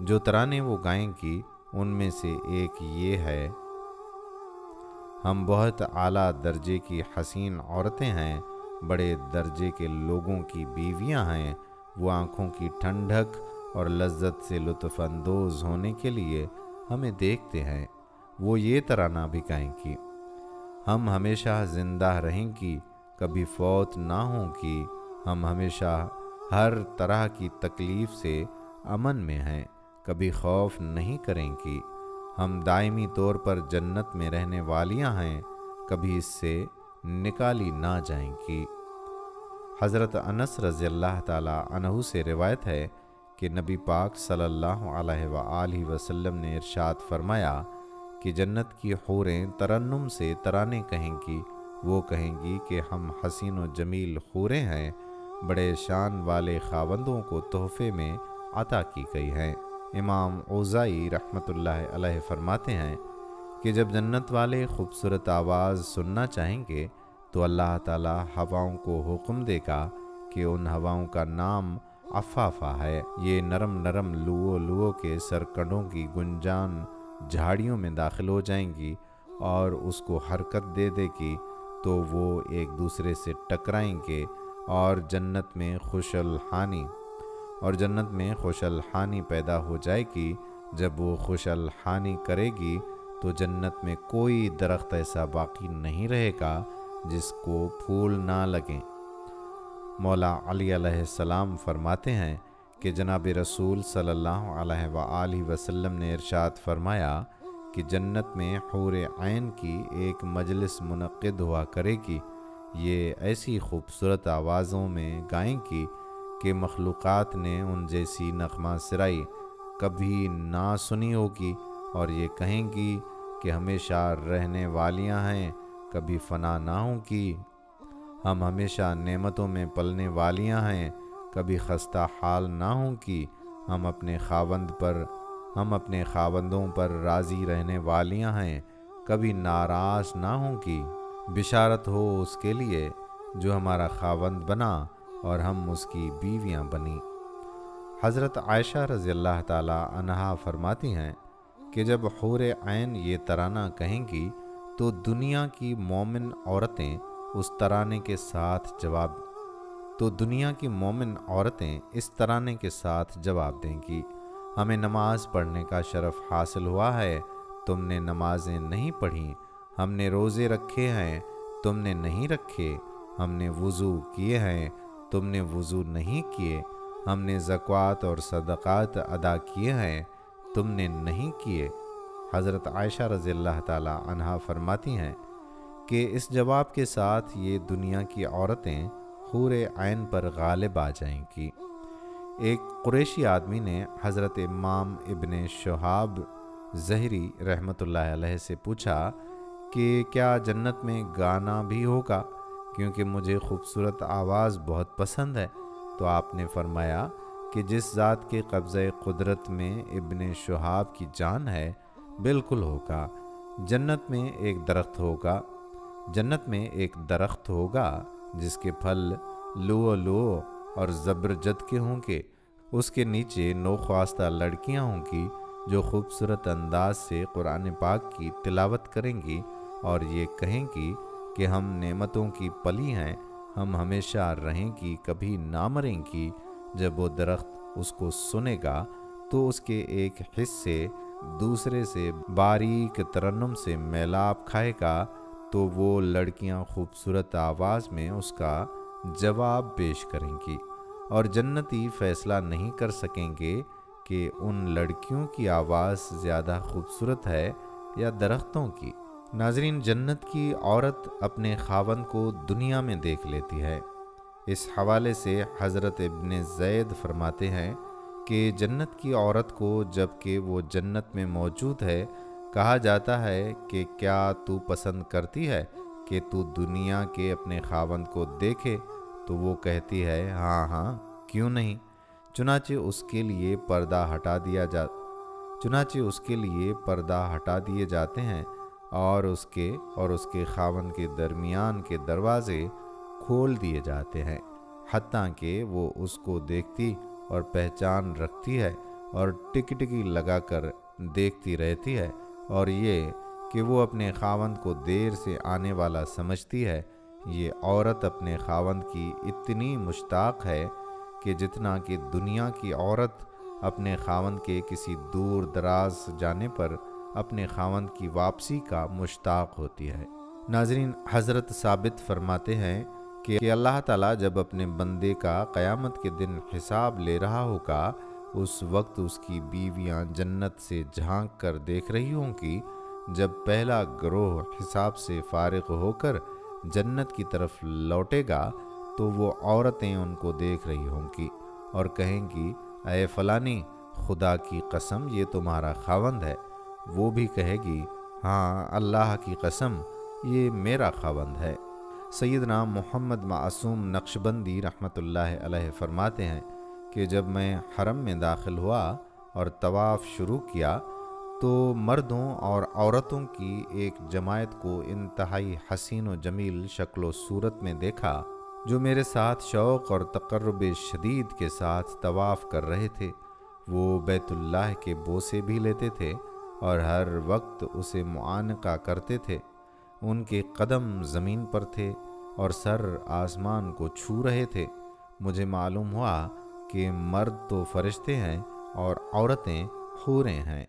A: جو ترانے وہ گائیں گی ان میں سے ایک یہ ہے، ہم بہت اعلیٰ درجے کی حسین عورتیں ہیں، بڑے درجے کے لوگوں کی بیویاں ہیں، وہ آنکھوں کی ٹھنڈک اور لذت سے لطف اندوز ہونے کے لیے ہمیں دیکھتے ہیں۔ وہ یہ ترانہ بھی گائیں گی، ہم ہمیشہ زندہ رہیں گی، کبھی فوت نہ ہوں گی، ہم ہمیشہ ہر طرح کی تکلیف سے امن میں ہیں، کبھی خوف نہیں کریں گی، ہم دائمی طور پر جنت میں رہنے والیاں ہیں، کبھی اس سے نکالی نہ جائیں گی۔ حضرت انس رضی اللہ تعالیٰ عنہ سے روایت ہے کہ نبی پاک صلی اللہ علیہ وآلہ وسلم نے ارشاد فرمایا کہ جنت کی حوریں ترنم سے ترانے کہیں گی، وہ کہیں گی کہ ہم حسین و جمیل حوریں ہیں، بڑے شان والے خاوندوں کو تحفے میں عطا کی گئی ہیں۔ امام اوزائی رحمۃ اللہ علیہ فرماتے ہیں کہ جب جنت والے خوبصورت آواز سننا چاہیں گے تو اللہ تعالیٰ ہواؤں کو حکم دے گا کہ ان ہواؤں کا نام عفافہ ہے، یہ نرم نرم لوؤ کے سرکنڈوں کی گنجان جھاڑیوں میں داخل ہو جائیں گی اور اس کو حرکت دے دے گی تو وہ ایک دوسرے سے ٹکرائیں گے اور جنت میں خوش الحانی پیدا ہو جائے گی۔ جب وہ خوش الحانی کرے گی تو جنت میں کوئی درخت ایسا باقی نہیں رہے گا جس کو پھول نہ لگیں۔ مولا علی علیہ السلام فرماتے ہیں کہ جناب رسول صلی اللہ علیہ وآلہ وسلم نے ارشاد فرمایا کہ جنت میں حور عین کی ایک مجلس منعقد ہوا کرے گی، یہ ایسی خوبصورت آوازوں میں گائیں گی کہ مخلوقات نے ان جیسی نغمہ سرائی کبھی نہ سنی ہوگی، اور یہ کہیں گی کہ ہمیشہ رہنے والیاں ہیں، کبھی فنا نہ ہوں گی، ہم ہمیشہ نعمتوں میں پلنے والیاں ہیں، کبھی خستہ حال نہ ہوں گی، ہم اپنے خاوندوں پر راضی رہنے والیاں ہیں، کبھی ناراض نہ ہوں گی۔ بشارت ہو اس کے لیے جو ہمارا خاوند بنا اور ہم اس کی بیویاں بنی۔ حضرت عائشہ رضی اللہ تعالی عنہا فرماتی ہیں کہ جب حور عین یہ ترانہ کہیں گی تو دنیا کی مومن عورتیں اس ترانے کے ساتھ جواب دیں گی، ہمیں نماز پڑھنے کا شرف حاصل ہوا ہے، تم نے نمازیں نہیں پڑھیں، ہم نے روزے رکھے ہیں، تم نے نہیں رکھے، ہم نے وضو کیے ہیں، تم نے وضو نہیں کیے، ہم نے زکوٰۃ اور صدقات ادا کیے ہیں، تم نے نہیں کیے۔ حضرت عائشہ رضی اللہ تعالی عنہا فرماتی ہیں کہ اس جواب کے ساتھ یہ دنیا کی عورتیں حور عین پر غالب آ جائیں گی۔ ایک قریشی آدمی نے حضرت امام ابن شہاب ظہری رحمۃ اللہ علیہ سے پوچھا کہ کیا جنت میں گانا بھی ہوگا، کیونکہ مجھے خوبصورت آواز بہت پسند ہے؟ تو آپ نے فرمایا کہ جس ذات کے قبضہ قدرت میں ابن شہاب کی جان ہے بالکل ہوگا۔ جنت میں ایک درخت ہوگا جس کے پھل لؤلؤ اور زبرجد کے ہوں گے، اس کے نیچے نوخواستہ لڑکیاں ہوں گی جو خوبصورت انداز سے قرآن پاک کی تلاوت کریں گی اور یہ کہیں گی کہ ہم نعمتوں کی پلی ہیں، ہم ہمیشہ رہیں گی، کبھی نہ مریں گی۔ جب وہ درخت اس کو سنے گا تو اس کے ایک حصے دوسرے سے باریک ترنم سے میلاب کھائے گا، تو وہ لڑکیاں خوبصورت آواز میں اس کا جواب پیش کریں گی، اور جنتی فیصلہ نہیں کر سکیں گے کہ ان لڑکیوں کی آواز زیادہ خوبصورت ہے یا درختوں کی۔ ناظرین، جنت کی عورت اپنے خاوند کو دنیا میں دیکھ لیتی ہے۔ اس حوالے سے حضرت ابن زید فرماتے ہیں کہ جنت کی عورت کو جب کہ وہ جنت میں موجود ہے کہا جاتا ہے کہ کیا تو پسند کرتی ہے کہ تو دنیا کے اپنے خاوند کو دیکھے؟ تو وہ کہتی ہے ہاں ہاں، کیوں نہیں؟ چنانچہ اس کے لیے پردہ ہٹا دیے جاتے ہیں اور اس کے خاوند کے درمیان کے دروازے کھول دیے جاتے ہیں، حتیٰ کہ وہ اس کو دیکھتی اور پہچان رکھتی ہے اور ٹکٹکی لگا کر دیکھتی رہتی ہے، اور یہ کہ وہ اپنے خاوند کو دیر سے آنے والا سمجھتی ہے۔ یہ عورت اپنے خاوند کی اتنی مشتاق ہے کہ جتنا کہ دنیا کی عورت اپنے خاوند کے کسی دور دراز جانے پر اپنے خاوند کی واپسی کا مشتاق ہوتی ہے۔ ناظرین، حضرت ثابت فرماتے ہیں کہ اللہ تعالیٰ جب اپنے بندے کا قیامت کے دن حساب لے رہا ہوگا، اس وقت اس کی بیویاں جنت سے جھانک کر دیکھ رہی ہوں گی۔ جب پہلا گروہ حساب سے فارغ ہو کر جنت کی طرف لوٹے گا تو وہ عورتیں ان کو دیکھ رہی ہوں گی اور کہیں گی اے فلانی، خدا کی قسم یہ تمہارا خاوند ہے۔ وہ بھی کہے گی ہاں اللہ کی قسم یہ میرا خاوند ہے۔ سیدنا محمد معصوم نقشبندی رحمۃ اللہ علیہ فرماتے ہیں کہ جب میں حرم میں داخل ہوا اور طواف شروع کیا تو مردوں اور عورتوں کی ایک جماعت کو انتہائی حسین و جمیل شکل و صورت میں دیکھا، جو میرے ساتھ شوق اور تقرب شدید کے ساتھ طواف کر رہے تھے۔ وہ بیت اللہ کے بوسے بھی لیتے تھے اور ہر وقت اسے معانقہ کرتے تھے۔ ان کے قدم زمین پر تھے اور سر آسمان کو چھو رہے تھے۔ مجھے معلوم ہوا کہ مرد تو فرشتے ہیں اور عورتیں حوریں ہیں۔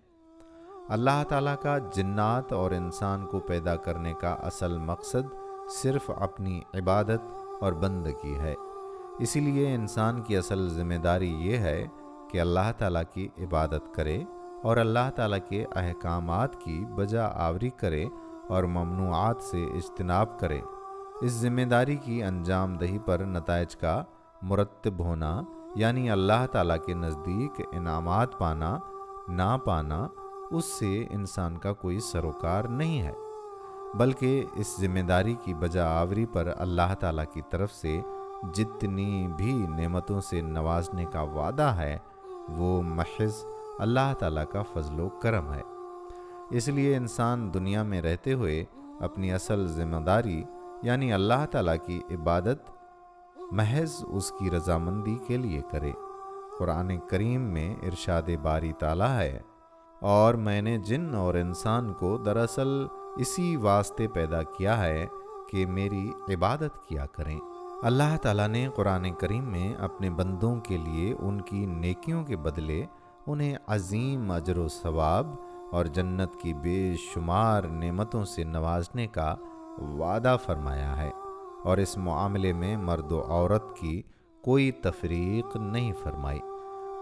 A: اللہ تعالیٰ کا جنات اور انسان کو پیدا کرنے کا اصل مقصد صرف اپنی عبادت اور بندگی ہے۔ اسی لیے انسان کی اصل ذمہ داری یہ ہے کہ اللہ تعالیٰ کی عبادت کرے اور اللہ تعالیٰ کے احکامات کی بجا آوری کرے اور ممنوعات سے اجتناب کرے۔ اس ذمہ داری کی انجام دہی پر نتائج کا مرتب ہونا، یعنی اللہ تعالیٰ کے نزدیک انعامات پانا نہ پانا، اس سے انسان کا کوئی سروکار نہیں ہے، بلکہ اس ذمہ داری کی بجا آوری پر اللہ تعالیٰ کی طرف سے جتنی بھی نعمتوں سے نوازنے کا وعدہ ہے وہ محض اللہ تعالیٰ کا فضل و کرم ہے۔ اس لیے انسان دنیا میں رہتے ہوئے اپنی اصل ذمہ داری یعنی اللہ تعالیٰ کی عبادت محض اس کی رضامندی کے لیے کرے۔ قرآن کریم میں ارشاد باری تعالیٰ ہے، اور میں نے جن اور انسان کو دراصل اسی واسطے پیدا کیا ہے کہ میری عبادت کیا کریں۔ اللہ تعالیٰ نے قرآن کریم میں اپنے بندوں کے لیے ان کی نیکیوں کے بدلے انہیں عظیم اجر و ثواب اور جنت کی بے شمار نعمتوں سے نوازنے کا وعدہ فرمایا ہے، اور اس معاملے میں مرد و عورت کی کوئی تفریق نہیں فرمائی۔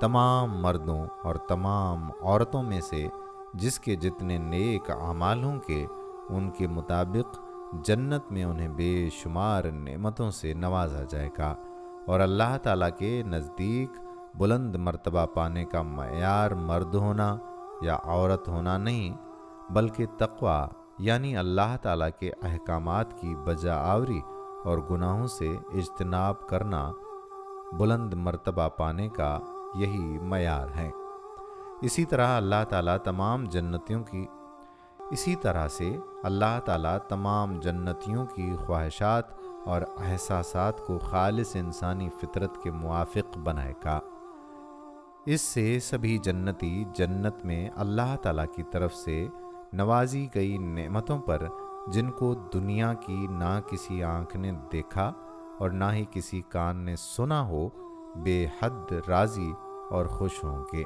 A: تمام مردوں اور تمام عورتوں میں سے جس کے جتنے نیک اعمال ہوں گے ان کے مطابق جنت میں انہیں بے شمار نعمتوں سے نوازا جائے گا، اور اللہ تعالیٰ کے نزدیک بلند مرتبہ پانے کا معیار مرد ہونا یا عورت ہونا نہیں، بلکہ تقوی یعنی اللہ تعالیٰ کے احکامات کی بجا آوری اور گناہوں سے اجتناب کرنا بلند مرتبہ پانے کا یہی معیار ہے۔ اسی طرح اللہ تعالیٰ تمام جنتیوں کی خواہشات اور احساسات کو خالص انسانی فطرت کے موافق بنائے گا۔ اس سے سبھی جنتی جنت میں اللہ تعالیٰ کی طرف سے نوازی گئی نعمتوں پر، جن کو دنیا کی نہ کسی آنکھ نے دیکھا اور نہ ہی کسی کان نے سنا ہو، بے حد راضی اور خوش ہوں گے۔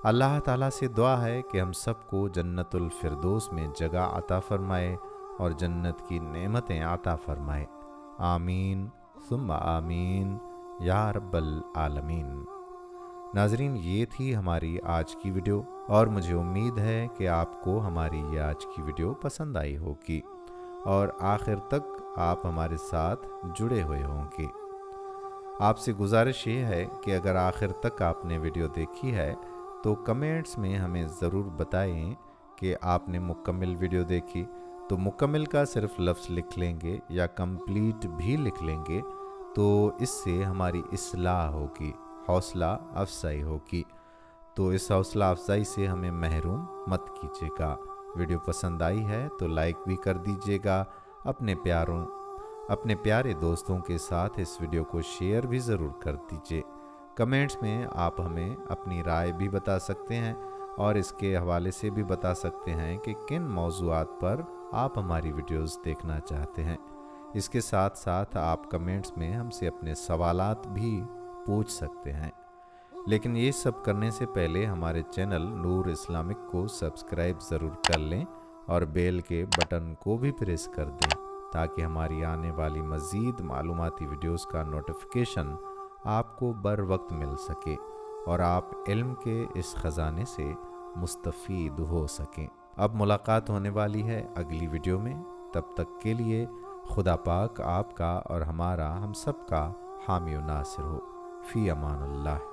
A: اللہ تعالیٰ سے دعا ہے کہ ہم سب کو جنت الفردوس میں جگہ عطا فرمائے اور جنت کی نعمتیں عطا فرمائے۔ آمین ثم آمین یا رب العالمین۔ ناظرین، یہ تھی ہماری آج کی ویڈیو، اور مجھے امید ہے کہ آپ کو ہماری یہ آج کی ویڈیو پسند آئی ہوگی اور آخر تک آپ ہمارے ساتھ جڑے ہوئے ہوں گے۔ آپ سے گزارش یہ ہے کہ اگر آخر تک آپ نے ویڈیو دیکھی ہے تو کمنٹس میں ہمیں ضرور بتائیں کہ آپ نے مکمل ویڈیو دیکھی۔ تو مکمل کا صرف لفظ لکھ لیں گے یا کمپلیٹ بھی لکھ لیں گے تو اس سے ہماری اصلاح ہوگی، حوصلہ افزائی ہوگی۔ تو اس حوصلہ افزائی سے ہمیں محروم مت کیجیے گا۔ ویڈیو پسند آئی ہے تو لائک بھی کر دیجیے گا، اپنے پیارے دوستوں کے ساتھ اس ویڈیو کو شیئر بھی ضرور کر دیجیے۔ کمنٹس میں آپ ہمیں اپنی رائے بھی بتا سکتے ہیں اور اس کے حوالے سے بھی بتا سکتے ہیں کہ کن موضوعات پر آپ ہماری ویڈیوز دیکھنا چاہتے ہیں۔ اس کے ساتھ ساتھ آپ کمنٹس میں ہم سے اپنے سوالات بھی پوچھ سکتے ہیں، لیکن یہ سب کرنے سے پہلے ہمارے چینل نور اسلامک کو سبسکرائب ضرور کر لیں اور بیل کے بٹن کو بھی پریس کر دیں تاکہ ہماری آنے والی مزید معلوماتی ویڈیوز کا نوٹیفیکیشن آپ کو بر وقت مل سکے اور آپ علم کے اس خزانے سے مستفید ہو سکیں۔ اب ملاقات ہونے والی ہے اگلی ویڈیو میں، تب تک کے لیے خدا پاک آپ کا اور ہمارا ہم سب کا حامی و ناصر ہو۔ فی امان اللہ۔